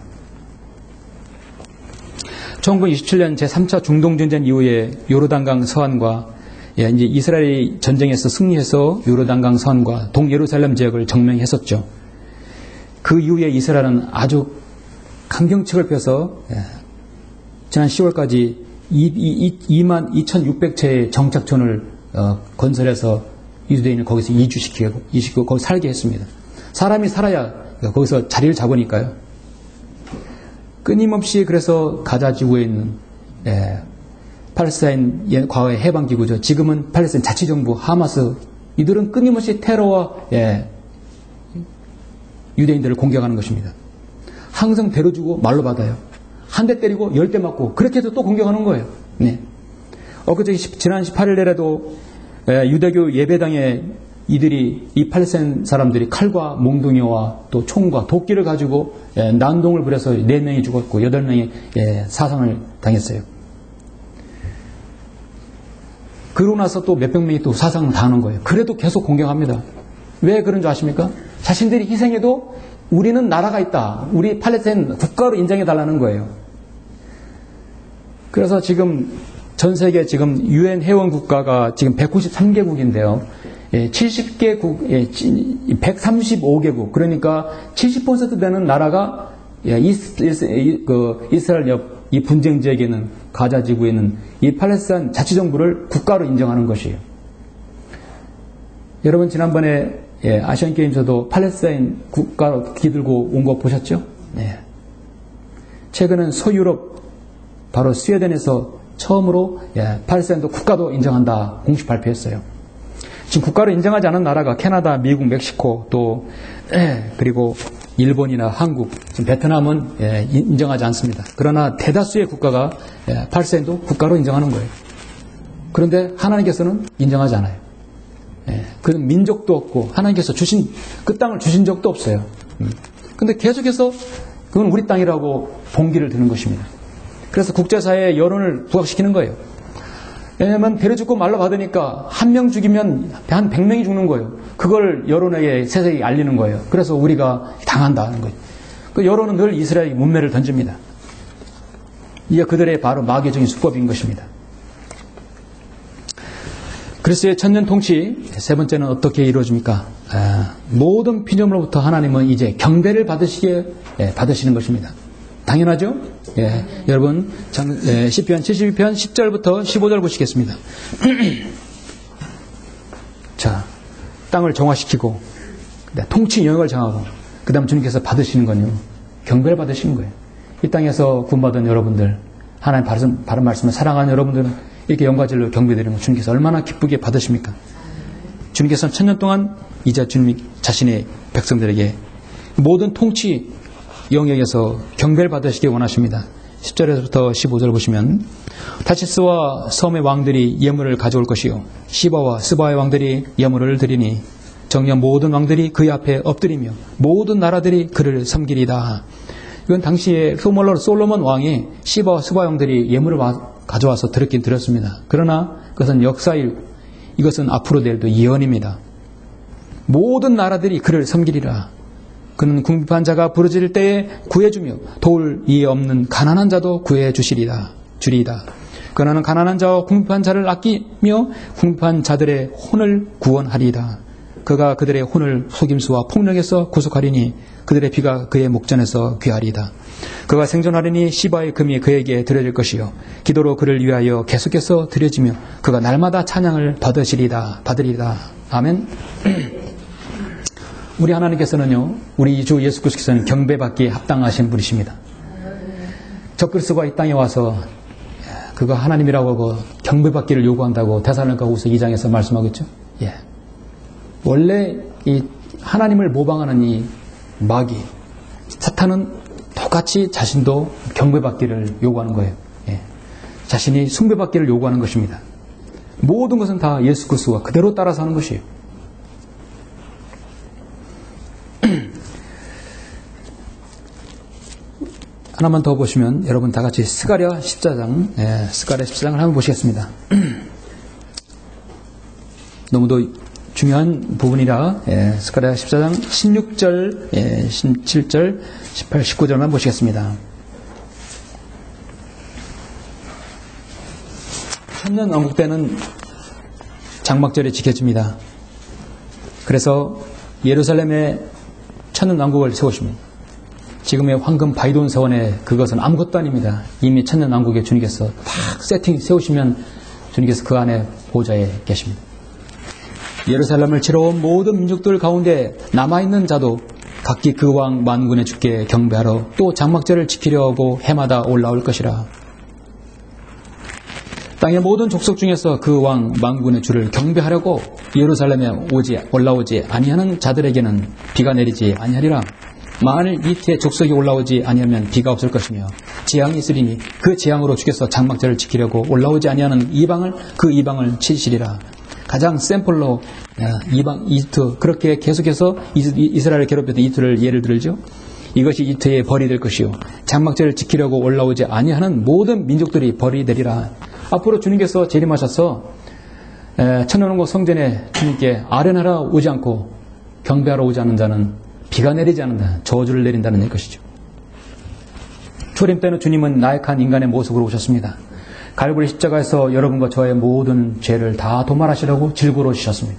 1927년 제3차 중동전쟁 이후에 요르단강 서안과 이제 이스라엘이 전쟁에서 승리해서 요르단강 서안과 동예루살렘 지역을 점령했었죠. 그 이후에 이스라엘은 아주 강경책을 펴서 지난 10월까지 22,600채의 정착촌을 건설해서 유대인을 거기서 이주시키고 거기 살게 했습니다. 사람이 살아야 거기서 자리를 잡으니까요. 끊임없이 그래서 가자 지구에 있는 팔레스타인 과거의 해방기구죠. 지금은 팔레스타인 자치정부 하마스 이들은 끊임없이 테러와 유대인들을 공격하는 것입니다. 항상 데려주고 말로 받아요. 한 대 때리고 10대 맞고 그렇게 해서 또 공격하는 거예요. 네. 엊그제 지난 18일에라도 유대교 예배당에 이 팔레스타인 사람들이 칼과 몽둥이와 또 총과 도끼를 가지고 난동을 부려서 4명이 죽었고 8명이 사상을 당했어요. 그러고 나서 또 몇백 명이 또 사상을 당하는 거예요. 그래도 계속 공격합니다. 왜 그런 줄 아십니까? 자신들이 희생해도 우리는 나라가 있다. 우리 팔레스타인 국가로 인정해달라는 거예요. 그래서 지금 전 세계 지금 UN 회원 국가가 지금 193개국인데요. 70개국, 135개국, 그러니까 70% 되는 나라가 이스라엘 옆 이 분쟁 지역에는 가자 지구에는 이 팔레스타인 자치정부를 국가로 인정하는 것이에요. 여러분 지난번에 아시안 게임에서도 팔레스타인 국가로 기들고 온 거 보셨죠? 네. 최근은 서유럽 바로 스웨덴에서 처음으로 팔레스타인도 국가도 인정한다 공식 발표했어요. 지금 국가로 인정하지 않은 나라가 캐나다, 미국, 멕시코 또 그리고 일본이나 한국, 지금 베트남은 인정하지 않습니다. 그러나 대다수의 국가가 팔레스타인도 국가로 인정하는 거예요. 그런데 하나님께서는 인정하지 않아요. 그 민족도 없고 하나님께서 주신 그 땅을 주신 적도 없어요. 근데 계속해서 그건 우리 땅이라고 봉기를 드는 것입니다. 그래서 국제사회의 여론을 부각시키는 거예요. 왜냐하면 배를 죽고 말로 받으니까 한 명 죽이면 한 100명이 죽는 거예요. 그걸 여론에게 세상에 알리는 거예요. 그래서 우리가 당한다는 거예요. 그 여론은 늘 이스라엘이 문매를 던집니다. 이게 그들의 바로 마귀적인 수법인 것입니다. 그리스도의 천년 통치 세 번째는 어떻게 이루어집니까? 모든 피조물로부터 하나님은 이제 경배를 받으시는 것입니다. 당연하죠? 여러분 시편 72편 10절부터 15절 보시겠습니다. 자, 땅을 정화시키고 통치 영역을 정하고 그 다음 주님께서 받으시는 건요, 경배를 받으시는 거예요. 이 땅에서 구원받은 여러분들, 하나님 바른 말씀을 사랑하는 여러분들은 이렇게 영광질로 경배드리는 거 주님께서 얼마나 기쁘게 받으십니까? 주님께서는 천년 동안 이제 주님 자신의 백성들에게 모든 통치 영역에서 경배를 받으시기 원하십니다. 10절에서부터 15절 보시면 타시스와 섬의 왕들이 예물을 가져올 것이요 시바와 스바의 왕들이 예물을 드리니 정녕 모든 왕들이 그의 앞에 엎드리며 모든 나라들이 그를 섬기리다. 이건 당시에 솔로몬 왕이 시바와 스바 왕들이 예물을 가져와서 드렸긴 드렸습니다. 그러나 그것은 역사일, 이것은 앞으로 내일도 예언입니다. 모든 나라들이 그를 섬기리라. 그는 궁핍한 자가 부르짖을 때에 구해주며 도울 이에 없는 가난한 자도 구해주리이다. 그는 가난한 자와 궁핍한 자를 아끼며 궁핍한 자들의 혼을 구원하리이다. 그가 그들의 혼을 속임수와 폭력에서 구속하리니 그들의 피가 그의 목전에서 귀하리이다. 그가 생존하리니 시바의 금이 그에게 드려질 것이요 기도로 그를 위하여 계속해서 드려지며 그가 날마다 찬양을 받으리이다. 아멘. 우리 하나님께서는요, 우리 주 예수 그리스도께서는 경배받기에 합당하신 분이십니다. 적그리스도가 이 땅에 와서 그가 하나님이라고 하고 경배받기를 요구한다고 데살로니가후서 2장에서 말씀하겠죠. 예. 원래 이 하나님을 모방하는 이 마귀 사탄은 똑같이 자신도 경배받기를 요구하는 거예요. 예. 자신이 숭배받기를 요구하는 것입니다. 모든 것은 다 예수 그리스도와 그대로 따라서 하는 것이에요. 하나만 더 보시면 여러분 다 같이 스가랴 14장, 스가랴 14장을 한번 보시겠습니다. 너무도 중요한 부분이라 스가랴 14장 16절, 17절, 18, 19절만 보시겠습니다. 천년왕국 때는 장막절이 지켜집니다. 그래서 예루살렘에 천년왕국을 세우십니다. 지금의 황금 바이돈 사원에 그것은 아무것도 아닙니다. 이미 천년왕국에 주님께서 딱 세팅 세우시면 주님께서 그 안에 보좌에 계십니다. 예루살렘을 치러온 모든 민족들 가운데 남아있는 자도 각기 그 왕 만군의 주께 경배하러 또 장막절을 지키려 하고 해마다 올라올 것이라. 땅의 모든 족속 중에서 그 왕 만군의 주를 경배하려고 예루살렘에 올라오지 아니하는 자들에게는 비가 내리지 아니하리라. 만일 이때 족속이 올라오지 아니하면 비가 없을 것이며 재앙이 있으리니 그 재앙으로 주께서 장막절을 지키려고 올라오지 아니하는 그 이방을 치시리라. 가장 샘플로 이집트, 그렇게 계속해서 이스라엘을 괴롭혔던 이집트를 예를 들죠. 이것이 이집트의 벌이 될 것이요 장막절을 지키려고 올라오지 아니하는 모든 민족들이 벌이 되리라. 앞으로 주님께서 재림하셔서 천년왕국 성전에 주님께 아련하러 오지 않고 경배하러 오지 않는 자는 비가 내리지 않는다. 저주를 내린다는 것이죠. 초림 때는 주님은 나약한 인간의 모습으로 오셨습니다. 갈보리 십자가에서 여러분과 저의 모든 죄를 다 도말하시라고 질고로 지셨습니다.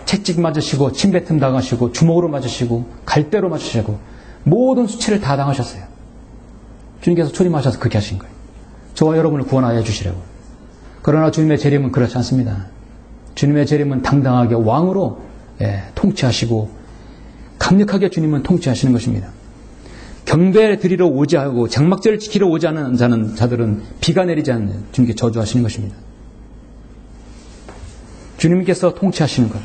채찍 맞으시고 침뱉음 당하시고 주먹으로 맞으시고 갈대로 맞으시고 모든 수치를 다 당하셨어요. 주님께서 초림하셔서 그렇게 하신 거예요. 저와 여러분을 구원하여 주시려고. 그러나 주님의 재림은 그렇지 않습니다. 주님의 재림은 당당하게 왕으로 통치하시고 강력하게 주님은 통치하시는 것입니다. 경배 드리러 오지 않고 장막절을 지키러 오지 않는 자들은 비가 내리지 않는 주님께 저주하시는 것입니다. 주님께서 통치하시는 것.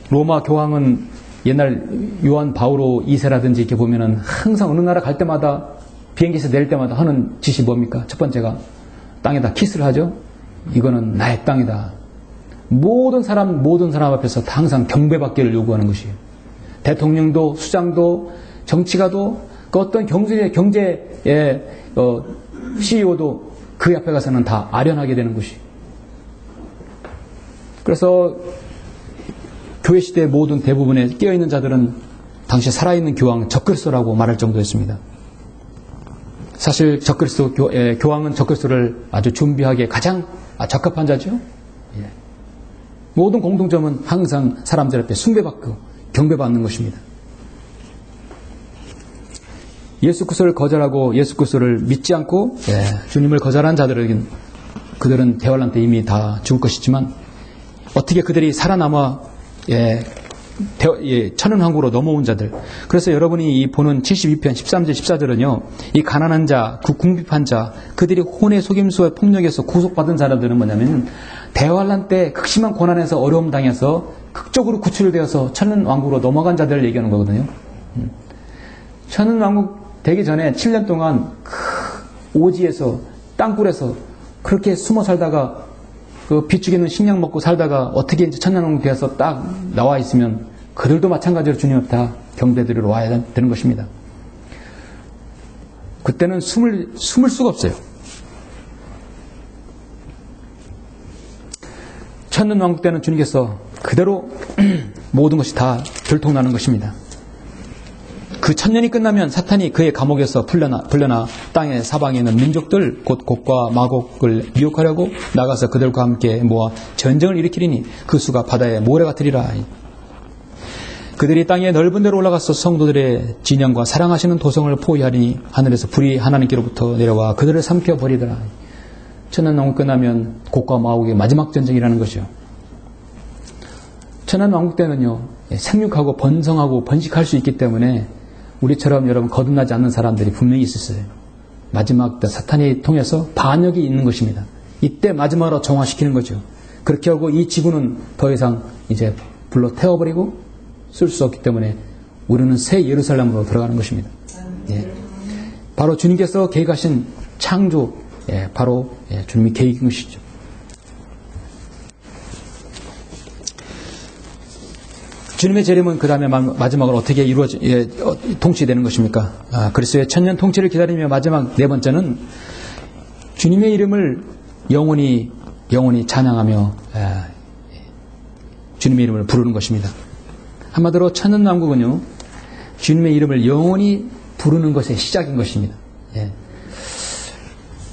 로마 교황은 옛날 요한 바오로 2세라든지 이렇게 보면은 항상 어느 나라 갈 때마다 비행기에서 내릴 때마다 하는 짓이 뭡니까? 첫 번째가 땅에다 키스를 하죠. 이거는 나의 땅이다. 모든 사람 앞에서 항상 경배받기를 요구하는 것이에요. 대통령도 수장도 정치가도 그 어떤 경제의 CEO도 그 앞에 가서는 다 아련하게 되는 것이에요. 그래서 교회 시대의 모든 대부분의 깨어있는 자들은 당시 살아있는 교황 적그리스도라고 말할 정도였습니다. 사실 교황은 적그리스도를 아주 준비하기에 가장 적합한 자죠. 모든 공통점은 항상 사람들 앞에 숭배받고 경배받는 것입니다. 예수 그리스도를 거절하고 예수 그리스도를 믿지 않고 주님을 거절한 자들에게는 그들은 대환란 때 이미 다 죽을 것이지만 어떻게 그들이 살아남아 천연왕국으로 넘어온 자들. 그래서 여러분이 이 보는 72편 13절 14절은요. 이 가난한 자, 그 궁핍한 자, 그들이 혼의 속임수와 폭력에서 구속받은 자들은 뭐냐면 대환란 때 극심한 고난에서 어려움 당해서 극적으로 구출되어서 천년왕국으로 넘어간 자들을 얘기하는 거거든요. 천년왕국 되기 전에 7년 동안 그 오지에서 땅굴에서 그렇게 숨어 살다가 그 비축이는 식량 먹고 살다가 어떻게 이제 천년왕국 되어서 딱 나와 있으면 그들도 마찬가지로 주님 앞에 다 경배드리러 와야 되는 것입니다. 그때는 숨을 수가 없어요. 천년왕국 때는 주님께서 그대로 모든 것이 다 들통나는 것입니다. 그 천년이 끝나면 사탄이 그의 감옥에서 풀려나 땅의 사방에 있는 민족들 곧 곡과 마곡을 미혹하려고 나가서 그들과 함께 모아 전쟁을 일으키리니 그 수가 바다의 모래 같으리라. 그들이 땅의 넓은 데로 올라가서 성도들의 진영과 사랑하시는 도성을 포위하리니 하늘에서 불이 하나님께로부터 내려와 그들을 삼켜버리더라. 천년왕국 끝나면 곡과 마곡의 마지막 전쟁이라는 것이요. 천년왕국 때는요, 생육하고 번성하고 번식할 수 있기 때문에 우리처럼 여러분 거듭나지 않는 사람들이 분명히 있었어요. 마지막 때 사탄이 통해서 반역이 있는 것입니다. 이때 마지막으로 정화시키는 거죠. 그렇게 하고 이 지구는 더 이상 이제 불로 태워버리고 쓸 수 없기 때문에 우리는 새 예루살렘으로 들어가는 것입니다. 예. 바로 주님께서 계획하신 창조, 바로 주님이 계획인 것이죠. 주님의 재림은 그 다음에 마지막으로 어떻게 통치되는 것입니까? 그리스도의 천년 통치를 기다리며 마지막 네 번째는 주님의 이름을 영원히 찬양하며 주님의 이름을 부르는 것입니다. 한마디로 천년왕국은요, 주님의 이름을 영원히 부르는 것의 시작인 것입니다.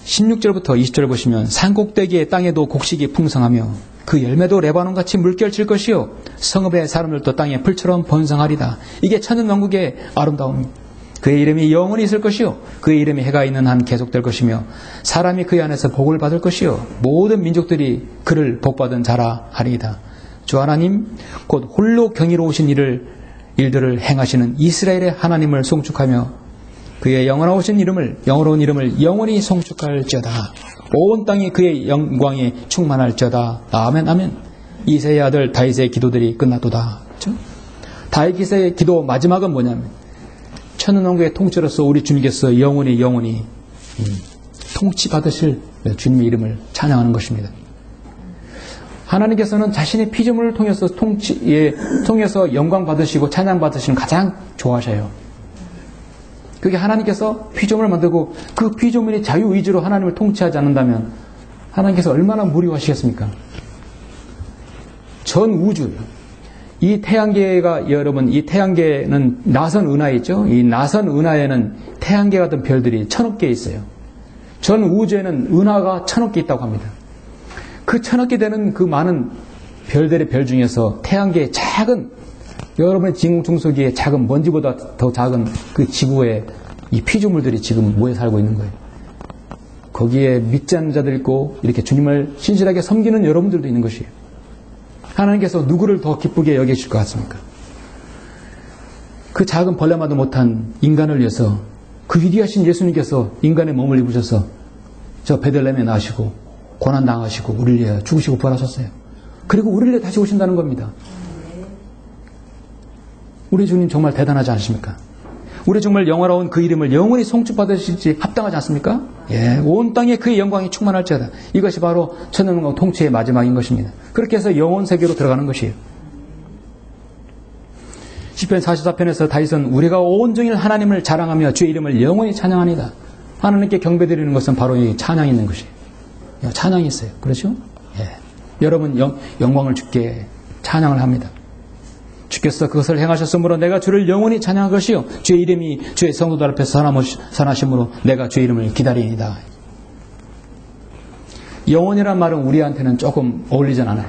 16절부터 20절 보시면 산꼭대기의 땅에도 곡식이 풍성하며 그 열매도 레바논같이 물결칠 것이요 성읍의 사람들도 땅에 풀처럼 번성하리다. 이게 천년왕국의 아름다움입니다. 그의 이름이 영원히 있을 것이요 그의 이름이 해가 있는 한 계속될 것이며 사람이 그의 안에서 복을 받을 것이요 모든 민족들이 그를 복받은 자라 하리이다. 주 하나님 곧 홀로 경이로우신 일들을 행하시는 이스라엘의 하나님을 송축하며 그의 영원로운 이름을 영원히 송축할지어다. 온 땅이 그의 영광에 충만할지어다. 아멘 아멘. 이새의 아들 다윗의 기도들이 끝났도다. 그렇죠? 다윗의 기도 마지막은 뭐냐면 천년왕국의 통치로서 우리 주님께서 영원히 통치받으실 주님의 이름을 찬양하는 것입니다. 하나님께서는 자신의 피조물을 통해서 영광 받으시고 찬양 받으시는 가장 좋아하셔요. 그게 하나님께서 피조물을 만들고 그 피조물이 자유의지로 하나님을 통치하지 않는다면 하나님께서 얼마나 무료하시겠습니까? 전 우주, 이 태양계가 여러분, 이 태양계는 나선 은하에 있죠? 이 나선 은하에는 태양계 같은 별들이 1000억 개 있어요. 전 우주에는 은하가 1000억 개 있다고 합니다. 그 1000억 개 되는 그 많은 별들의 별 중에서 태양계의 작은 여러분의 진공청소기의 작은 먼지보다 더 작은 그 지구에 이 피조물들이 지금 모여 살고 있는 거예요. 거기에 믿지 않는 자들 있고 이렇게 주님을 신실하게 섬기는 여러분들도 있는 것이에요. 하나님께서 누구를 더 기쁘게 여기실 것 같습니까? 그 작은 벌레마도 못한 인간을 위해서 그 위대하신 예수님께서 인간의 몸을 입으셔서 저 베들레헴에 나시고 고난당하시고 우리를 위해 죽으시고 부활하셨어요. 그리고 우리를 위해 다시 오신다는 겁니다. 우리 주님 정말 대단하지 않으십니까? 우리 정말 영화로운 그 이름을 영원히 송축받으실지 합당하지 않습니까? 온 땅에 그의 영광이 충만할지어다. 이것이 바로 천년왕국 통치의 마지막인 것입니다. 그렇게 해서 영원 세계로 들어가는 것이에요. 시편 44편에서 다윗은 우리가 온종일 하나님을 자랑하며 주의 이름을 영원히 찬양하니다. 하나님께 경배드리는 것은 바로 이 찬양이 있는 것이에요. 찬양이 있어요. 그렇죠? 여러분 영광을 주께 찬양을 합니다. 주께서 그것을 행하셨으므로 내가 주를 영원히 찬양할 것이요 주의 이름이 주의 성도들 앞에서 선하심으로 내가 주의 이름을 기다리이다. 영원이란 말은 우리한테는 조금 어울리진 않아요.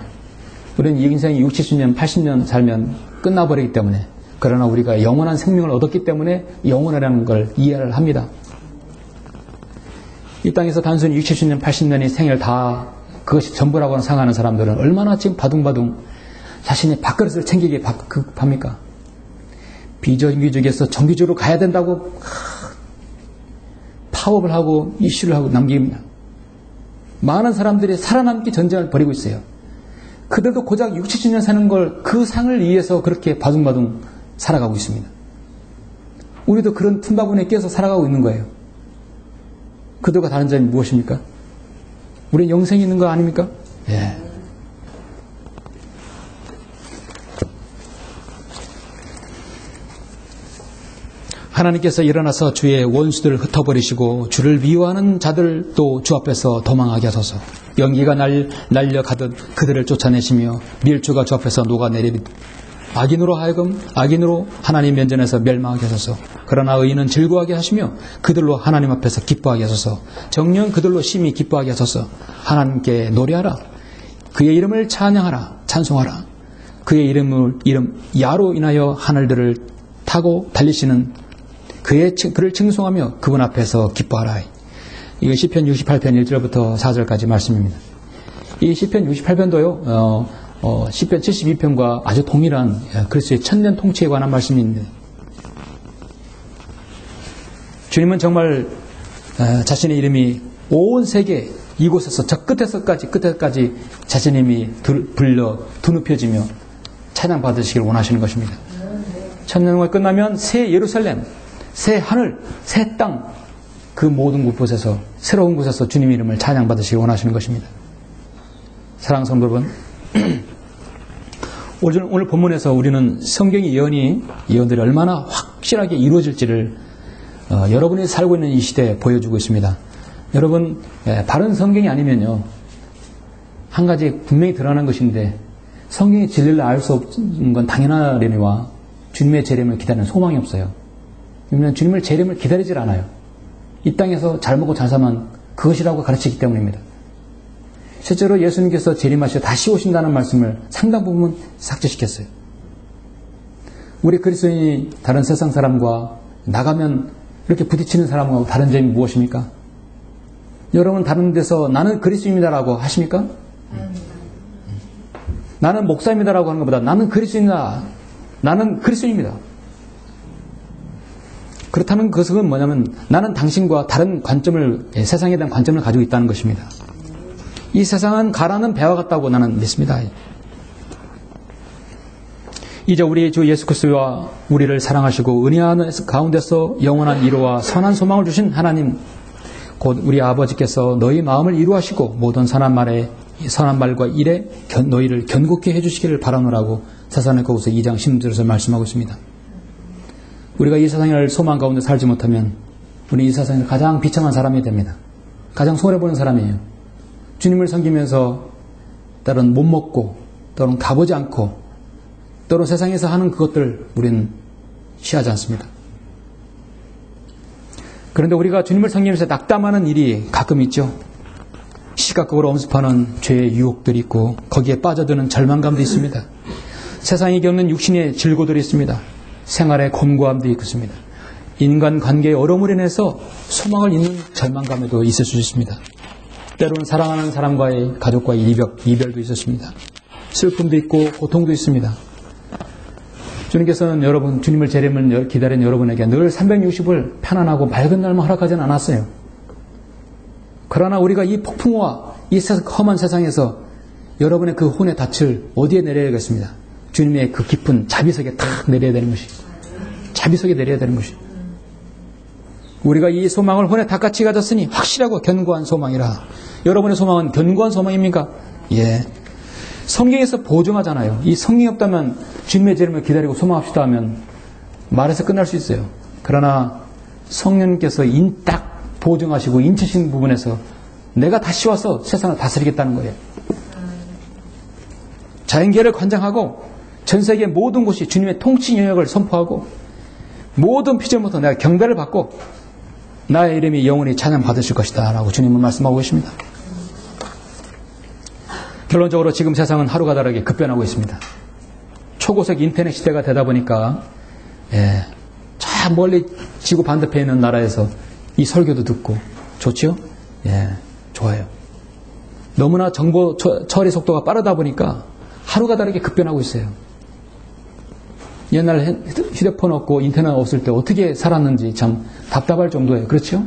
우리는 이 인생이 60, 70년, 80년 살면 끝나버리기 때문에, 그러나 우리가 영원한 생명을 얻었기 때문에 영원이라는 걸 이해를 합니다. 이 땅에서 단순히 60, 70년, 80년이 생일 다 그것이 전부라고 생각하는 사람들은 얼마나 지금 바둥바둥 자신의 밥그릇을 챙기기에 급합니까? 비정규직에서 정규직으로 가야 된다고 파업을 하고 이슈를 하고 남깁니다. 많은 사람들이 살아남기 전쟁을 벌이고 있어요. 그들도 고작 60, 70년 사는 걸 그 상을 위해서 그렇게 바둥바둥 살아가고 있습니다. 우리도 그런 틈바구니에 끼어서 살아가고 있는 거예요. 그들과 다른 점이 무엇입니까? 우리는 영생이 있는 거 아닙니까? 예. 하나님께서 일어나서 주의 원수들을 흩어버리시고 주를 미워하는 자들도 주 앞에서 도망하게 하소서. 연기가 날려가듯 그들을 쫓아내시며 밀주가 주 앞에서 녹아내리듯 악인으로 하여금 악인으로 하나님 면전에서 멸망하게 하소서. 그러나 의인은 즐거워하게 하시며 그들로 하나님 앞에서 기뻐하게 하소서. 정녕 그들로 심히 기뻐하게 하소서. 하나님께 노래하라. 그의 이름을 찬양하라. 찬송하라. 그의 이름 야로 인하여 하늘들을 타고 달리시는 그를 칭송하며 그분 앞에서 기뻐하라. 이거 시편 68편 1절부터 4절까지 말씀입니다. 이 시편 68편도요. 시편 72편과 아주 동일한 그리스도의 천년 통치에 관한 말씀입니다. 주님은 정말 자신의 이름이 온 세계 이곳에서 저 끝에서까지 자신의 이름이 두눕혀지며 찬양받으시길 원하시는 것입니다. 천년이 끝나면 새 예루살렘, 새 하늘, 새 땅, 그 모든 곳에서 새로운 곳에서 주님의 이름을 찬양받으시길 원하시는 것입니다. 사랑하는 성도 여러분, 오늘 본문에서 우리는 성경의 예언들이 얼마나 확실하게 이루어질지를 여러분이 살고 있는 이 시대에 보여주고 있습니다. 여러분, 바른 성경이 아니면요, 한 가지 분명히 드러난 것인데 성경의 진리를 알 수 없는 건 당연하려니와 주님의 재림을 기다리는 소망이 없어요. 왜냐하면 주님의 재림을 기다리질 않아요. 이 땅에서 잘 먹고 잘 살면 그것이라고 가르치기 때문입니다. 실제로 예수님께서 재림하셔 다시 오신다는 말씀을 상당 부분 삭제시켰어요. 우리 그리스도인이 다른 세상 사람과 나가면 이렇게 부딪히는 사람하고 다른 점이 무엇입니까? 여러분 다른 데서 나는 그리스도인이다라고 하십니까? 나는 목사입니다라고 하는 것보다 나는 그리스도인이다. 나는 그리스도인입니다. 그렇다는 것은 뭐냐면 나는 당신과 다른 관점을, 세상에 대한 관점을 가지고 있다는 것입니다. 이 세상은 가라는 배와 같다고 나는 믿습니다. 이제 우리 주 예수 그리스도와 우리를 사랑하시고 은혜 가운데서 영원한 위로와 선한 소망을 주신 하나님, 곧 우리 아버지께서 너희 마음을 이루하시고 모든 선한 말과 일에 너희를 견고케 해주시기를 바라노라고 사사니가후서 2장 10절에서 말씀하고 있습니다. 우리가 이 세상을 소망 가운데 살지 못하면 우리 이 세상에서 가장 비참한 사람이 됩니다. 가장 손해보는 사람이에요. 주님을 섬기면서 때로는 못 먹고 때로는 가보지 않고 때로는 세상에서 하는 그것들 우리는 취하지 않습니다. 그런데 우리가 주님을 섬기면서 낙담하는 일이 가끔 있죠. 시각적으로 엄습하는 죄의 유혹들이 있고 거기에 빠져드는 절망감도 있습니다. 세상이 겪는 육신의 질고들이 있습니다. 생활의 곤고함도 있습니다. 인간관계의 어려움으로 인해서 소망을 잃는 절망감에도 있을 수 있습니다. 때로는 사랑하는 사람과의 가족과의 이별도 있었습니다. 슬픔도 있고 고통도 있습니다. 주님께서는 여러분 주님을 재림을 기다리는 여러분에게 늘 360을 편안하고 맑은 날만 허락하지는 않았어요. 그러나 우리가 이 폭풍과 이 험한 세상에서 여러분의 그 혼의 닻을 어디에 내려야겠습니다. 주님의 그 깊은 자비석에 딱 내려야 되는 것이, 자비석에 내려야 되는 것이. 우리가 이 소망을 혼의 닭같이 가졌으니 확실하고 견고한 소망이라. 여러분의 소망은 견고한 소망입니까? 예. 성경에서 보증하잖아요. 이 성경이 없다면 주님의 재림을 기다리고 소망합시다 하면 말에서 끝날 수 있어요. 그러나 성령님께서 딱 보증하시고 인치신 부분에서 내가 다시 와서 세상을 다스리겠다는 거예요. 자연계를 관장하고 전 세계 모든 곳이 주님의 통치 영역을 선포하고 모든 피조물부터 내가 경배를 받고 나의 이름이 영원히 찬양받으실 것이다 라고 주님은 말씀하고 계십니다. 결론적으로 지금 세상은 하루가 다르게 급변하고 있습니다. 초고속 인터넷 시대가 되다 보니까 저 멀리 지구 반대편에 있는 나라에서 이 설교도 듣고 좋죠? 좋아요. 너무나 정보 처리 속도가 빠르다 보니까 하루가 다르게 급변하고 있어요. 옛날 휴대폰 없고 인터넷 없을 때 어떻게 살았는지 참 답답할 정도예요. 그렇죠?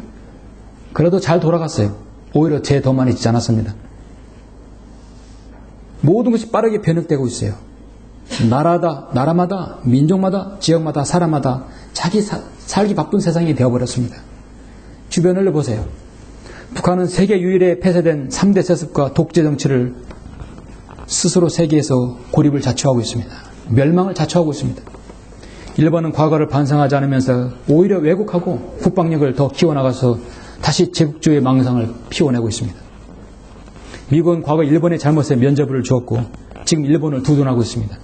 그래도 잘 돌아갔어요. 오히려 죄 더 많이 짓지 않았습니다. 모든 것이 빠르게 변혁되고 있어요. 나라마다, 민족마다, 지역마다, 사람마다 자기 살기 바쁜 세상이 되어버렸습니다. 주변을 보세요. 북한은 세계 유일에 폐쇄된 3대 세습과 독재 정치를 스스로 세계에서 고립을 자초하고 있습니다. 멸망을 자초하고 있습니다. 일본은 과거를 반성하지 않으면서 오히려 왜곡하고 국방력을 더 키워나가서 다시 제국주의의 망상을 피워내고 있습니다. 미국은 과거 일본의 잘못에 면죄부를 주었고 지금 일본을 두둔하고 있습니다.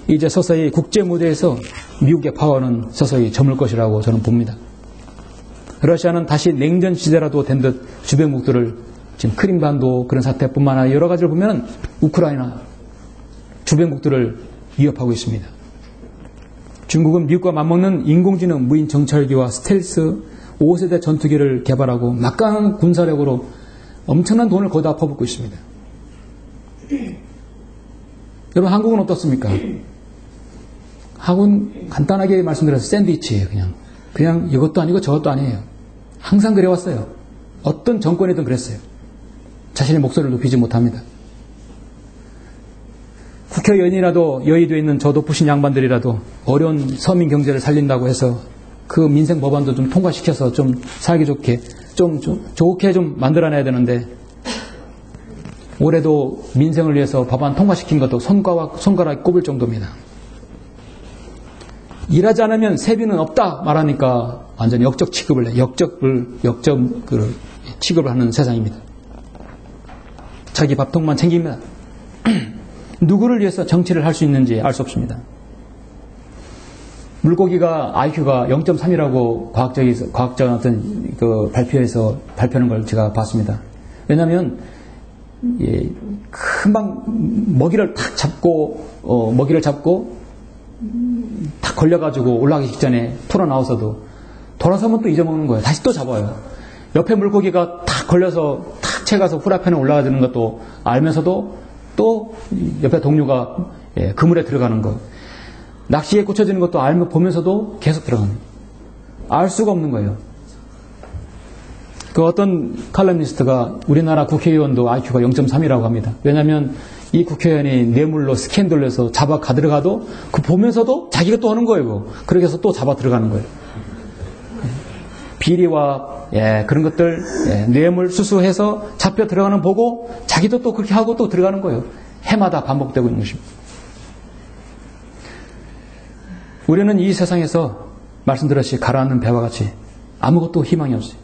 이제 서서히 국제 무대에서 미국의 파워는 서서히 저물 것이라고 저는 봅니다. 러시아는 다시 냉전 시대라도 된 듯 주변국들을 지금 크림반도 그런 사태뿐만 아니라 여러 가지를 보면 우크라이나 주변국들을 위협하고 있습니다. 중국은 미국과 맞먹는 인공지능 무인 정찰기와 스텔스 5세대 전투기를 개발하고 막강한 군사력으로 엄청난 돈을 거기다 퍼붓고 있습니다. 여러분 한국은 어떻습니까? 한국은 간단하게 말씀드려서 샌드위치예요. 그냥 이것도 아니고 저것도 아니에요. 항상 그래왔어요. 어떤 정권이든 그랬어요. 자신의 목소리를 높이지 못합니다. 국회의원이라도 여의도에 있는 저 높으신 양반들이라도 어려운 서민 경제를 살린다고 해서 그 민생 법안도 좀 통과시켜서 좀 살기 좋게 좀 만들어내야 되는데 올해도 민생을 위해서 법안 통과시킨 것도 손가락 꼽을 정도입니다. 일하지 않으면 세비는 없다 말하니까 완전히 역적 취급을 해. 역적 취급을 하는 세상입니다. 자기 밥통만 챙깁니다. 누구를 위해서 정치를 할 수 있는지 알 수 없습니다. 물고기가 IQ가 0.3이라고 과학적 어떤 그 발표하는 걸 제가 봤습니다. 왜냐하면 금방 먹이를 탁 잡고 탁 걸려가지고 올라가기 직전에 털어 나와서도 돌아서면 또 잊어먹는 거예요. 다시 또 잡아요. 옆에 물고기가 탁 걸려서 탁 채가서 후라이팬에 올라가는 것도 알면서도 또 옆에 동료가 그물에 들어가는 거. 낚시에 꽂혀지는 것도 보면서도 계속 들어가는 거예요. 알 수가 없는 거예요. 그 어떤 칼럼니스트가 우리나라 국회의원도 IQ가 0.3이라고 합니다. 왜냐하면 이 국회의원이 뇌물로 스캔들로 해서 잡아 가들어가도 그 보면서도 자기가 또 하는 거예요. 그렇게 해서 또 잡아 들어가는 거예요. 비리와 그런 것들 뇌물 수수해서 잡혀 들어가는 보고 자기도 또 그렇게 하고 또 들어가는 거예요. 해마다 반복되고 있는 것입니다. 우리는 이 세상에서 말씀드렸듯이 가라앉는 배와 같이 아무것도 희망이 없어요.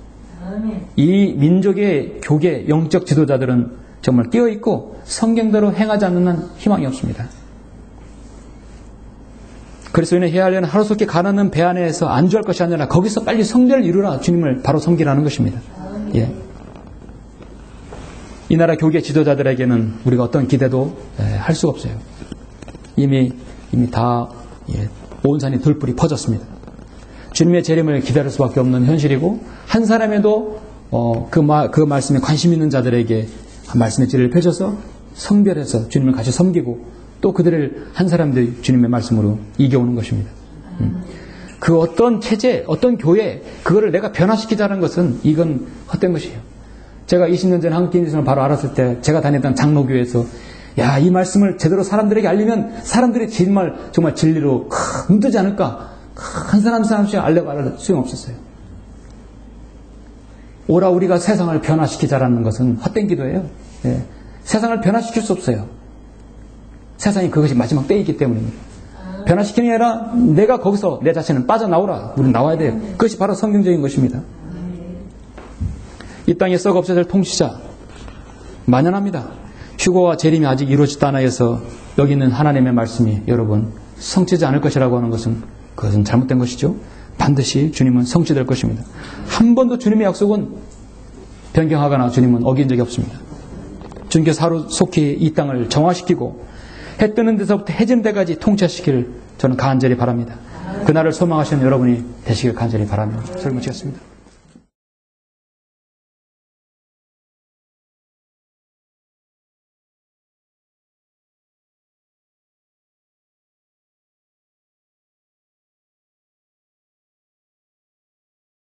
이 민족의 교계 영적 지도자들은 정말 깨어있고 성경대로 행하지 않는 한 희망이 없습니다. 그리스도인의 해야 할 일은 하루속히 가라앉는 배 안에서 안주할 것이 아니라 거기서 빨리 성전을 이루라 주님을 바로 섬기라는 것입니다. 이 나라 교계 지도자들에게는 우리가 어떤 기대도 할 수가 없어요. 이미 다 온 산이 들불이 퍼졌습니다. 주님의 재림을 기다릴 수밖에 없는 현실이고 한 사람에도 그 말씀에 관심 있는 자들에게 말씀의 진리를 펼쳐서 성별해서 주님을 같이 섬기고 또 그들을 한 사람들 주님의 말씀으로 이겨오는 것입니다. 그 어떤 체제, 어떤 교회 그거를 내가 변화시키자는 것은 이건 헛된 것이에요. 제가 20년 전에 한국인지선을 바로 알았을 때 제가 다녔던 장로교회에서 이 말씀을 제대로 사람들에게 알리면 사람들이 정말 진리로 움트지 않을까. 한 사람씩 알려고 소용없었어요. 오라 우리가 세상을 변화시키자라는 것은 헛된 기도예요. 세상을 변화시킬 수 없어요. 세상이 그것이 마지막 때이기 때문입니다. 변화시키는 게 아니라 내가 거기서 내 자신은 빠져나오라. 우리는 나와야 돼요. 그것이 바로 성경적인 것입니다. 이 땅에 썩어 없어질 통치자 만연합니다. 휴거와 재림이 아직 이루어지지 않아 해서 여기 있는 하나님의 말씀이 여러분 성취되지 않을 것이라고 하는 것은 그것은 잘못된 것이죠. 반드시 주님은 성취될 것입니다. 한 번도 주님의 약속은 변경하거나 주님은 어긴 적이 없습니다. 주님께서 하루속히 이 땅을 정화시키고 해 뜨는 데서부터 해 지는 데까지 통치하시기를 저는 간절히 바랍니다. 그날을 소망하시는 여러분이 되시길 간절히 바라며 설교 마치겠습니다.